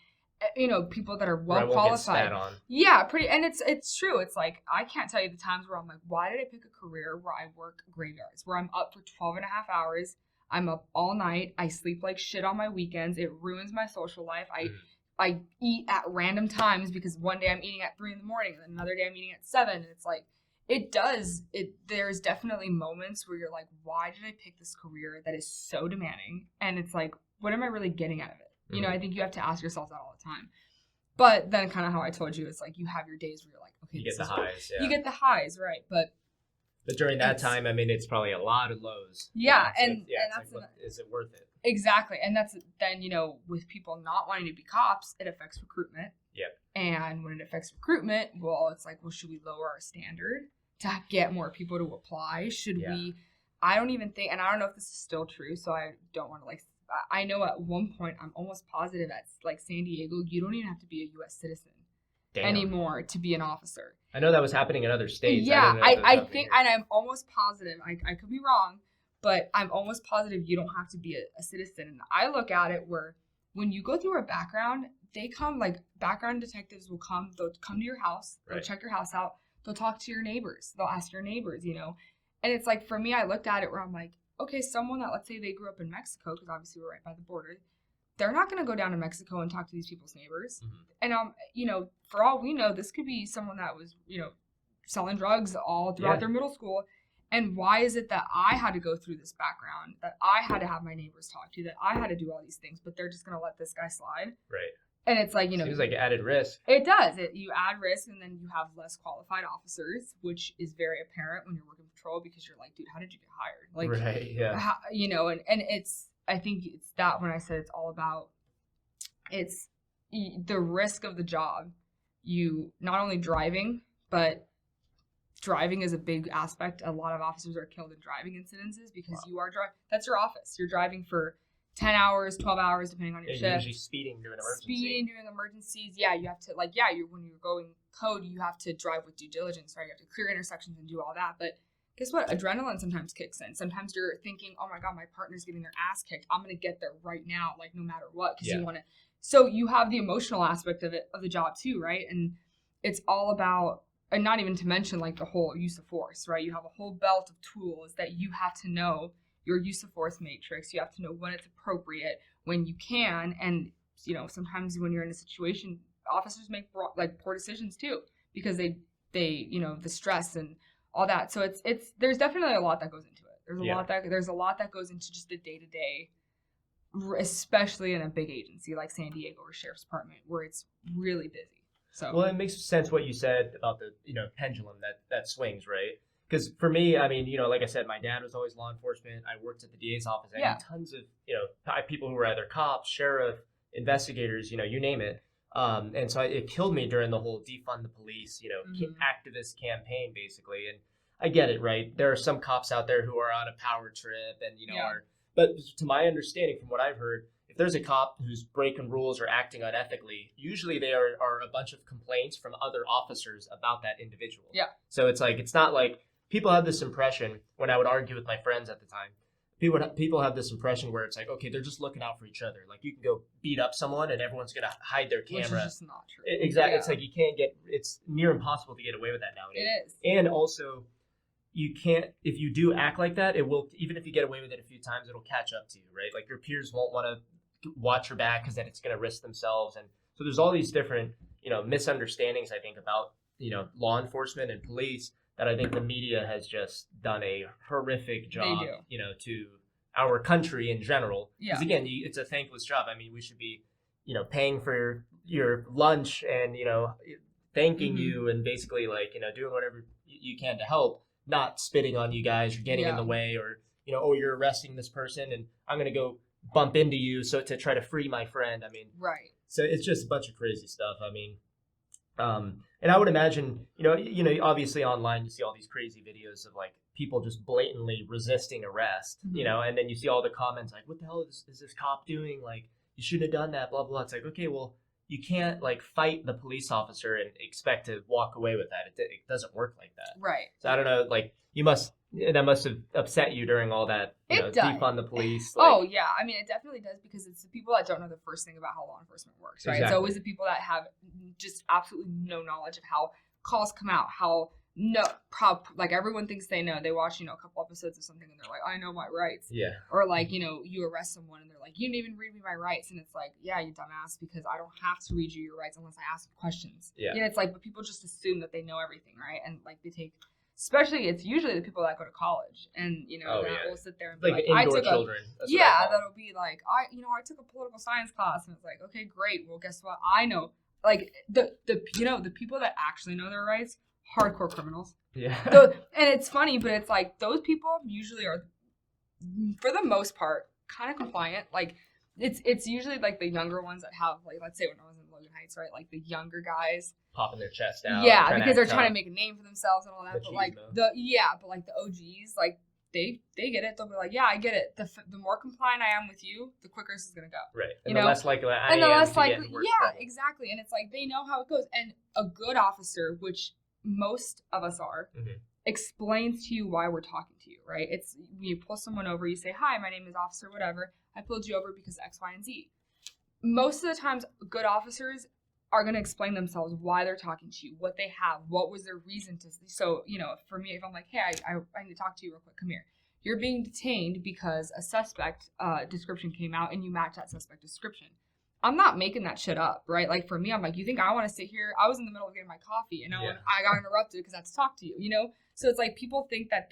You know, people that are well qualified. Yeah, pretty. And it's true. It's like, I can't tell you the times where I'm like, why did I pick a career where I work graveyards, where I'm up for 12 and a half hours, I'm up all night, I sleep like shit on my weekends, it ruins my social life, I eat at random times because one day I'm eating at 3 a.m. and then another day I'm eating at 7, and it's like, there's definitely moments where you're like, why did I pick this career that is so demanding? And it's like, what am I really getting out of it? You know, I think you have to ask yourself that all the time. But then kind of how I told you, it's like you have your days where you're like, okay, you get the highs. Yeah. You get the highs, right? But during that time, I mean, it's probably a lot of lows. Yeah, and that's like, is it worth it? Exactly. And that's then, you know, with people not wanting to be cops, it affects recruitment. Yep. And when it affects recruitment, well, it's like, well, should we lower our standard to get more people to apply? Should we? I don't even think, and I don't know if this is still true, so I don't want to like. I know at one point, I'm almost positive at like San Diego, you don't even have to be a U.S. citizen anymore to be an officer. I know that was happening in other states. Yeah, I think, and I'm almost positive, I could be wrong, but I'm almost positive you don't have to be a citizen. And I look at it where when you go through a background, they come, like background detectives will come, they'll come to your house, they'll check your house out, they'll talk to your neighbors, they'll ask your neighbors, you know. And it's like, for me, I looked at it where I'm like, okay, someone that, let's say they grew up in Mexico, because obviously we're right by the border, they're not going to go down to Mexico and talk to these people's neighbors. And, you know, for all we know, this could be someone that was, you know, selling drugs all throughout their middle school. And why is it that I had to go through this background, that I had to have my neighbors talk to, that I had to do all these things, but they're just going to let this guy slide? Right. And it's like, you know. Seems like added risk. It does. You add risk, and then you have less qualified officers, which is very apparent when you're working patrol, because you're like, dude, how did you get hired? Like, right, yeah. How, you know, and it's, I think it's that when I said it's all about, it's the risk of the job. You not only driving, but driving is a big aspect. A lot of officers are killed in driving incidences because you are driving. That's your office. You're driving for 10 hours, 12 hours, depending on your shift. Usually speeding during emergencies. Speeding during emergencies. Yeah, you have to, like, when you're going code, you have to drive with due diligence, right? You have to clear intersections and do all that. But guess what? Adrenaline sometimes kicks in. Sometimes you're thinking, oh my God, my partner's getting their ass kicked. I'm going to get there right now, like, no matter what, because you want to. So you have the emotional aspect of it, of the job too, right? And it's all about, and not even to mention, like, the whole use of force, right? You have a whole belt of tools that you have to know. Your use of force matrix. You have to know when it's appropriate, when you can, and you know, sometimes when you're in a situation, officers make poor decisions too, because they you know, the stress and all that. So it's there's definitely a lot that goes into it. There's a lot that goes into just the day-to-day, especially in a big agency like San Diego or Sheriff's Department, where it's really busy. So well, it makes sense what you said about the, you know, pendulum that swings, right? Because for me, I mean, you know, like I said, my dad was always law enforcement. I worked at the DA's office. I had tons of, you know, people who were either cops, sheriff, investigators, you know, you name it. And so it killed me during the whole defund the police, you know, activist campaign, basically. And I get it, right? There are some cops out there who are on a power trip and, you know, but to my understanding, from what I've heard, if there's a cop who's breaking rules or acting unethically, usually they are a bunch of complaints from other officers about that individual. Yeah. So it's like, it's not like, people have this impression, when I would argue with my friends at the time, people have this impression where it's like, okay, they're just looking out for each other. Like, you can go beat up someone and everyone's going to hide their camera. Which is just not true. Exactly. Yeah. It's like it's near impossible to get away with that nowadays. It is. And also, you can't, if you do act like that, it will, even if you get away with it a few times, it'll catch up to you, right? Like, your peers won't want to watch your back because then it's going to risk themselves. And so there's all these different, you know, misunderstandings, I think, about, you know, law enforcement and police, that I think the media has just done a horrific job, you know, to our country in general. Because again, it's a thankless job. I mean, we should be, you know, paying for your lunch and, you know, thanking you and basically, like, you know, doing whatever you can to help, not spitting on you guys or getting in the way, or, you know, oh, you're arresting this person and I'm going to go bump into you so to try to free my friend. I mean, So it's just a bunch of crazy stuff. I mean, and I would imagine, obviously online you see all these crazy videos of like people just blatantly resisting arrest, and then you see all the comments like, what the hell is this cop doing? Like, you shouldn't have done that, blah, blah, blah. It's like, okay, well, you can't like fight the police officer and expect to walk away with that. It doesn't work like that. Right. So I don't know, like that must have upset you during all that, defund the police. Like, oh yeah, I mean it definitely does, because it's the people that don't know the first thing about how law enforcement works, right? Exactly. It's always the people that have just absolutely no knowledge of how calls come out, like everyone thinks they know. They watch, a couple episodes of something and they're like, I know my rights. Yeah. Or like, you arrest someone and they're like, you didn't even read me my rights. And it's like, yeah, you dumbass, because I don't have to read you your rights unless I ask questions. Yeah. It's like, but people just assume that they know everything, right? And like they take, especially it's usually the people that go to college and, will sit there and be like indoor children. That'll be like, I took a political science class, and it's like, okay, great. Well, guess what? I know, like the people that actually know their rights, hardcore criminals. Yeah. And it's funny, but it's like those people usually are, for the most part, kind of compliant. Like it's usually like the younger ones that have, like, let's say when I was in Logan Heights, right? Like the younger guys popping their chest out. Yeah, because they're trying to make a name for themselves and all that. But like the OGs, like they get it. They'll be like, yeah, I get it. The more compliant I am with you, the quicker this is gonna go. Right. And the less likely I am to get in worse trouble. Exactly. And it's like they know how it goes. And a good officer, which most of us are, explains to you why we're talking to you, right? It's you pull someone over, you say, hi, my name is officer whatever. I pulled you over because X, Y, and Z. Most of the times, good officers are going to explain themselves, why they're talking to you, what they have, what was their reason to. So, for me, if I'm like, hey, I need to talk to you real quick, come here. You're being detained because a suspect description came out and you match that suspect description. I'm not making that shit up, right? Like for me, I'm like, you think I want to sit here? I was in the middle of getting my coffee and I got interrupted because I had to talk to you, So it's like people think that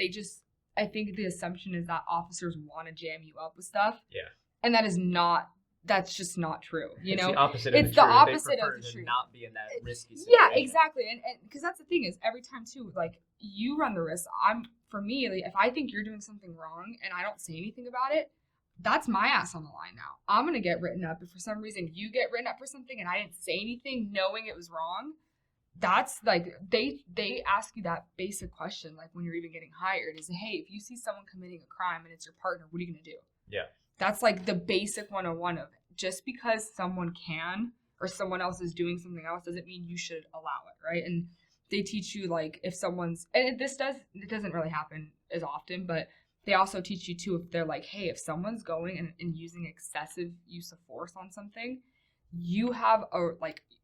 I think the assumption is that officers want to jam you up with stuff. Yeah. And that's just not true. It's the opposite of the truth. It's the opposite of the truth. Not be in that risky situation. Yeah, exactly. And because that's the thing is every time too, like you run the risk. For me, like, if I think you're doing something wrong and I don't say anything about it, that's my ass on the line now. I'm going to get written up. If for some reason you get written up for something and I didn't say anything knowing it was wrong, that's like, they ask you that basic question, like when you're even getting hired, is, hey, if you see someone committing a crime and it's your partner, what are you going to do? Yeah. That's like the basic 101 of it. Just because someone can or someone else is doing something else doesn't mean you should allow it, right? And they teach you, like, if someone's, and it doesn't really happen as often, but they also teach you too, if they're like, hey, if someone's going and using excessive use of force on something, you have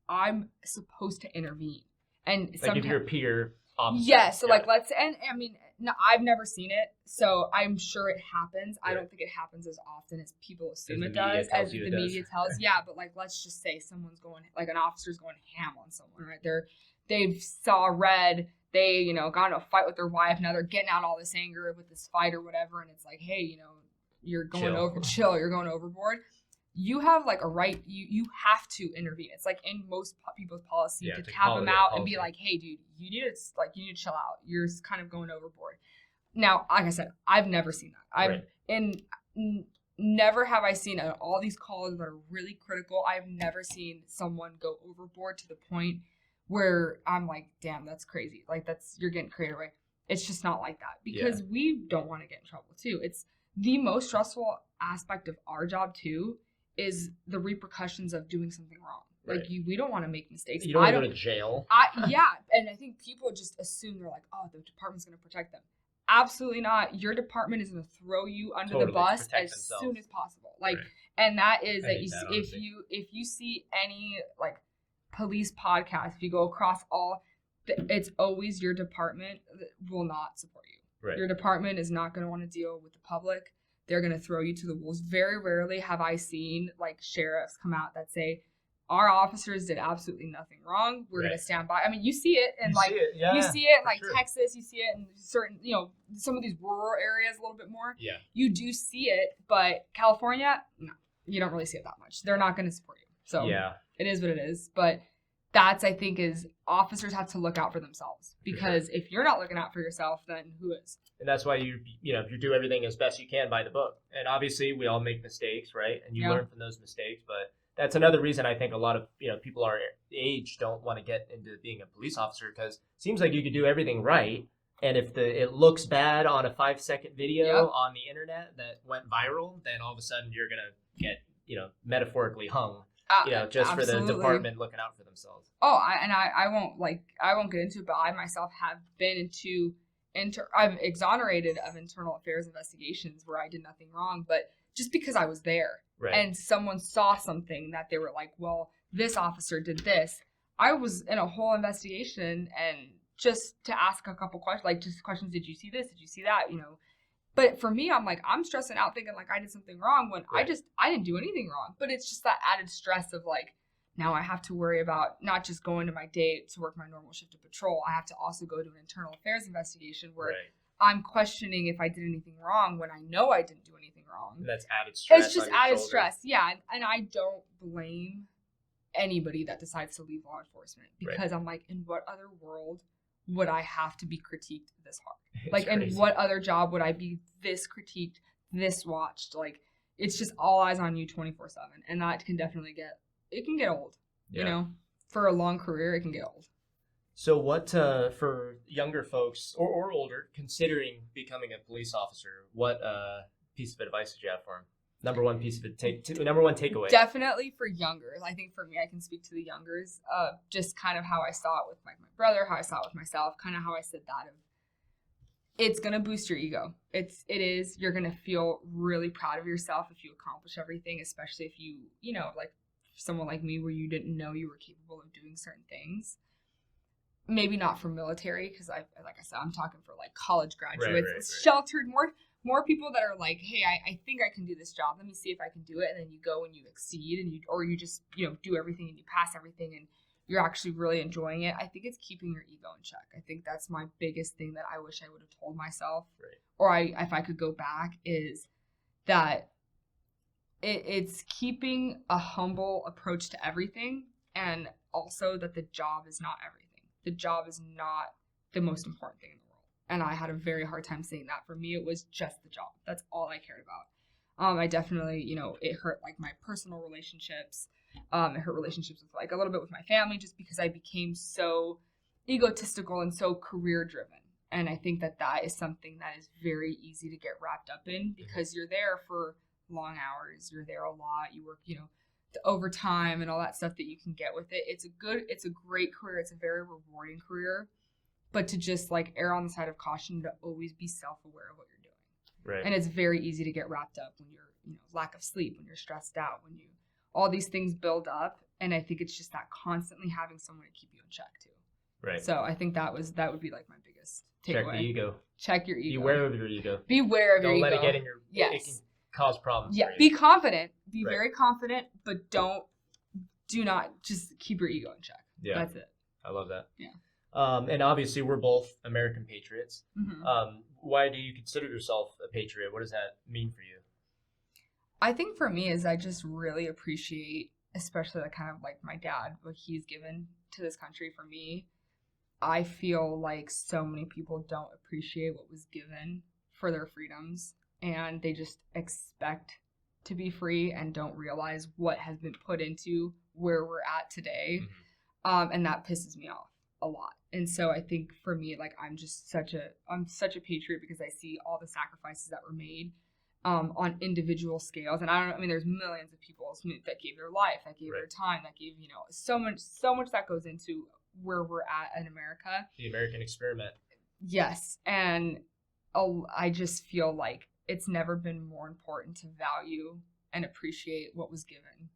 I'm supposed to intervene. And like sometimes, if you're a peer officer. Yeah, so like I mean, no, I've never seen it, so I'm sure it happens. Right. I don't think it happens as often as people assume it does, as the media tells. Yeah, but like, let's just say someone's going, like an officer's going ham on someone, right? They've saw red, they, got in a fight with their wife, now they're getting out all this anger with this fight or whatever, and it's like, hey, you're going you're going overboard. You have like a right, you have to intervene. It's like in most people's policy to tap them out and be like, hey dude, you need to chill out. You're kind of going overboard. Now, like I said, I've never seen that. Never have I seen all these calls that are really critical. I've never seen someone go overboard to the point where I'm like, damn, that's crazy. Like you're getting carried away. It's just not like that, because we don't want to get in trouble too. It's the most stressful aspect of our job too, is the repercussions of doing something wrong. Right. Like we don't want to make mistakes. You don't want to go to jail. And I think people just assume, they're like, oh, the department's going to protect them. Absolutely not. Your department is going to throw you under the bus as soon as possible. Like, right. And that is if you see any like police podcast, if you go across all, it's always your department that will not support you. Right. Your department is not going to want to deal with the public. They're going to throw you to the wolves. Very rarely have I seen like sheriffs come out that say, our officers did absolutely nothing wrong. We're going to stand by. I mean, you see it in you see it in like Texas. You see it in certain, some of these rural areas a little bit more. Yeah. You do see it, but California, no, you don't really see it that much. They're not going to support you. So it is what it is. But that's, I think, is officers have to look out for themselves, because if you're not looking out for yourself, then who is? And that's why you do everything as best you can by the book. And obviously we all make mistakes, right? And you learn from those mistakes, but that's another reason I think a lot of people our age don't want to get into being a police officer, because it seems like you could do everything right, and if it looks bad on a 5-second video on the internet that went viral, then all of a sudden you're gonna get metaphorically hung. Just absolutely. For the department looking out for themselves. Oh, I won't get into it, but I myself have been I'm exonerated of internal affairs investigations where I did nothing wrong, but just because I was there and someone saw something that they were like, well, this officer did this. I was in a whole investigation, and just to ask a couple questions, like just questions, did you see this? Did you see that? But for me, I'm like, I'm stressing out thinking like I did something wrong when I didn't do anything wrong. But it's just that added stress of like, now I have to worry about not just going to my day to work my normal shift of patrol. I have to also go to an internal affairs investigation where I'm questioning if I did anything wrong when I know I didn't do anything wrong. And that's added stress. It's just added stress. Yeah. And I don't blame anybody that decides to leave law enforcement, because I'm like, in what other world would I have to be critiqued this hard? Like, in what other job would I be this critiqued, this watched? Like, it's just all eyes on you 24/7. And that can definitely get old, for a long career, it can get old. So what, for younger folks or older considering becoming a police officer, what piece of advice did you have for them? Number one takeaway. Definitely for younger. I think for me, I can speak to the youngers. Just kind of how I saw it with my brother, how I saw it with myself, kind of how I said that. It's gonna boost your ego. It is. You're gonna feel really proud of yourself if you accomplish everything, especially if you, like someone like me, where you didn't know you were capable of doing certain things. Maybe not for military, because like I said, I'm talking for like college graduates, sheltered, more people that are like, hey, I think I can do this job. Let me see if I can do it. And then you go and you exceed, and you just, do everything and you pass everything and you're actually really enjoying it. I think it's keeping your ego in check. I think that's my biggest thing that I wish I would have told myself. Or if I could go back, is that it's keeping a humble approach to everything, and also that the job is not everything. The job is not the most important thing in the world. And I had a very hard time saying that. For me, it was just the job. That's all I cared about. I definitely, it hurt like my personal relationships. It hurt relationships with like a little bit with my family, just because I became so egotistical and so career driven. And I think that is something that is very easy to get wrapped up in, because you're there for long hours. You're there a lot. You work, the overtime and all that stuff that you can get with it. It's a great career. It's a very rewarding career, but to just like err on the side of caution, to always be self-aware of what you're doing. And it's very easy to get wrapped up when you're, lack of sleep, when you're stressed out, when all these things build up. And I think it's just that constantly having someone to keep you in check too. So I think that would be like my biggest takeaway. Check the ego. Check your ego. Beware of your ego. Beware of your ego. Don't let it get in your... Yes. It can cause problems. Yeah, be confident. Be very confident, but do not just keep your ego in check. Yeah. That's it. I love that. Yeah. And obviously we're both American patriots. Why do you consider yourself a patriot? What does that mean for you? I think for me is I just really appreciate, especially kind of like my dad, what he's given to this country for me. I feel like so many people don't appreciate what was given for their freedoms, and they just expect to be free and don't realize what has been put into where we're at today. And that pisses me off a lot. And so I think for me, like, I'm such a patriot, because I see all the sacrifices that were made on individual scales. And there's millions of people that gave their life, that gave their time, that gave, so much that goes into where we're at in America. The American experiment. Yes. And I just feel like it's never been more important to value and appreciate what was given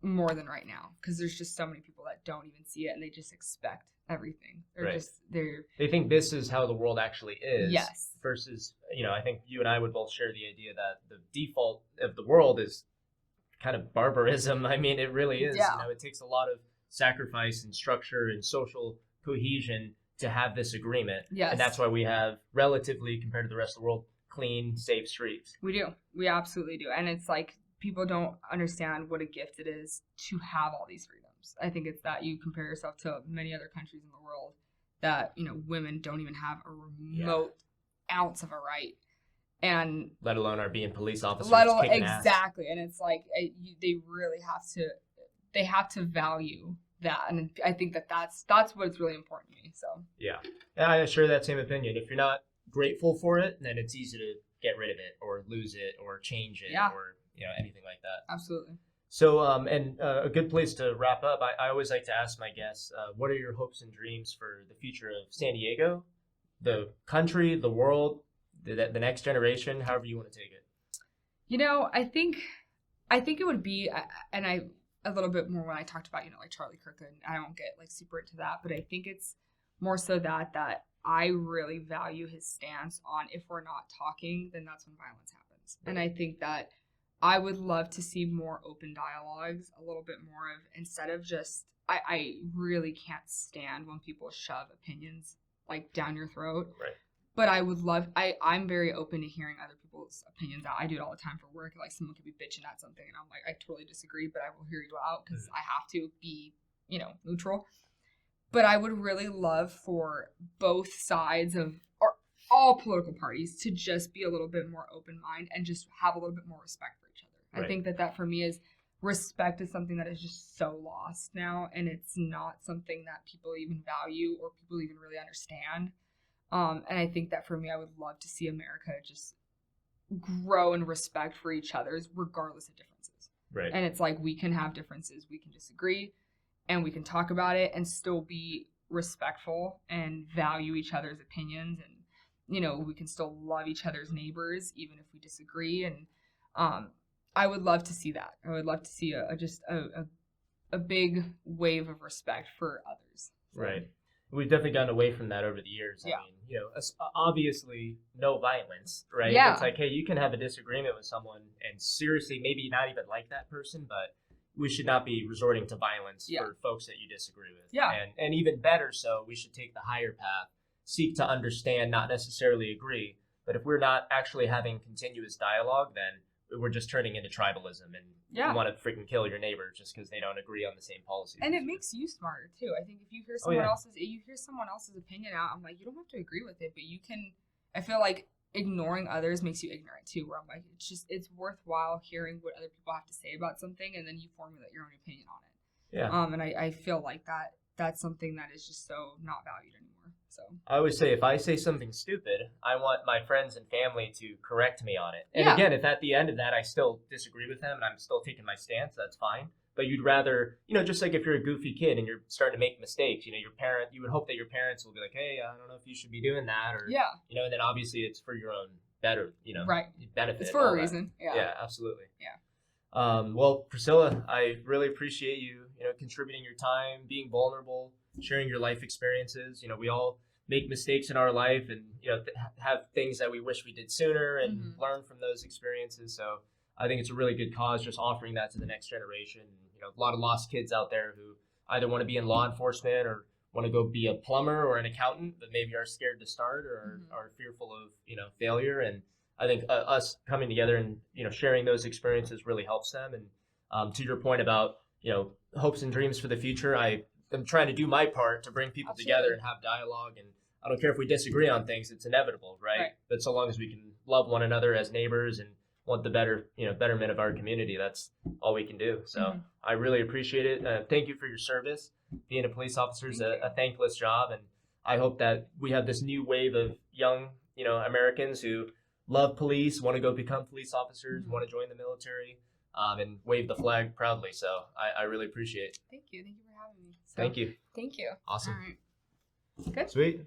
more than right now, because there's just so many people that don't even see it, and they just expect everything. They think this is how the world actually is. Yes. Versus, I think you and I would both share the idea that the default of the world is kind of barbarism. It really is. Yeah. It takes a lot of sacrifice and structure and social cohesion to have this agreement. Yes. And that's why we have, relatively compared to the rest of the world, clean, safe streets. We do. We absolutely do. And it's like, people don't understand what a gift it is to have all these freedoms. I think it's that you compare yourself to many other countries in the world that, women don't even have a remote ounce of a right. And let alone are being police officers kicking exactly. ass. And it's like they really have to value that, and I think that's what's really important to me. So yeah, I share that same opinion. If you're not grateful for it, then it's easy to get rid of it or lose it or change it or anything like that. Absolutely. So and a good place to wrap up, I always like to ask my guests, what are your hopes and dreams for the future of San Diego, the country, the world, the next generation, however you want to take it? I think it would be, and I a little bit more when I talked about like Charlie Kirkland. I don't get like super into that, but I think it's more so that I really value his stance on, if we're not talking, then that's when violence happens. And I think that I would love to see more open dialogues, a little bit more of, instead of just, I really can't stand when people shove opinions like down your throat. Right. But I would love, I'm very open to hearing other people's opinions out. I do it all the time for work. Like, someone could be bitching at something and I'm like, I totally disagree, but I will hear you out because I have to be, neutral. But I would really love for both sides of, or all political parties, to just be a little bit more open mind and just have a little bit more respect for each other. Right. I think that for me is, respect is something that is just so lost now, and it's not something that people even value or people even really understand. And I think that for me, I would love to see America just grow in respect for each other's, regardless of differences. Right. And it's like, we can have differences, we can disagree, and we can talk about it and still be respectful and value each other's opinions. And, we can still love each other's neighbors, even if we disagree. And I would love to see that. I would love to see a big wave of respect for others. So. Right. We've definitely gotten away from that over the years. Yeah. I mean, obviously no violence, right? Yeah. It's like, hey, you can have a disagreement with someone and seriously maybe not even like that person, but we should not be resorting to violence for folks that you disagree with. Yeah. And even better so, we should take the higher path, seek to understand, not necessarily agree. But if we're not actually having continuous dialogue, then we're just turning into tribalism, and you want to freaking kill your neighbor just because they don't agree on the same policies. And it makes you smarter too. I think if you hear someone else's opinion out, I'm like, you don't have to agree with it, but you can. I feel like ignoring others makes you ignorant too. Where I'm like, it's worthwhile hearing what other people have to say about something, and then you formulate your own opinion on it. Yeah. And I feel like that's something that is just so not valued anymore. So I always say, if I say something stupid, I want my friends and family to correct me on it. And again, if at the end of that I still disagree with them and I'm still taking my stance, that's fine. But you'd rather, just like if you're a goofy kid and you're starting to make mistakes, you would hope that your parents will be like, hey, I don't know if you should be doing that, or and then obviously it's for your own better, benefit. It's for a reason. Yeah, absolutely. Yeah. Well, Priscilla, I really appreciate you, contributing your time, being vulnerable, sharing your life experiences. We all make mistakes in our life and, have things that we wish we did sooner and learn from those experiences. So I think it's a really good cause, just offering that to the next generation. A lot of lost kids out there who either want to be in law enforcement or want to go be a plumber or an accountant, but maybe are scared to start or are fearful of, failure. And I think us coming together and, sharing those experiences really helps them. And to your point about, hopes and dreams for the future, I'm trying to do my part to bring people together and have dialogue. And I don't care if we disagree on things, it's inevitable, right? But so long as we can love one another as neighbors and want the betterment of our community, that's all we can do. So I really appreciate it. Thank you for your service. Being a police officer is a thankless job. And I hope that we have this new wave of young, Americans who love police, want to go become police officers, want to join the military, and wave the flag proudly. So I really appreciate it. Thank you. Thank you for having me. Thank you. Thank you. Awesome. All right. Good. Sweet.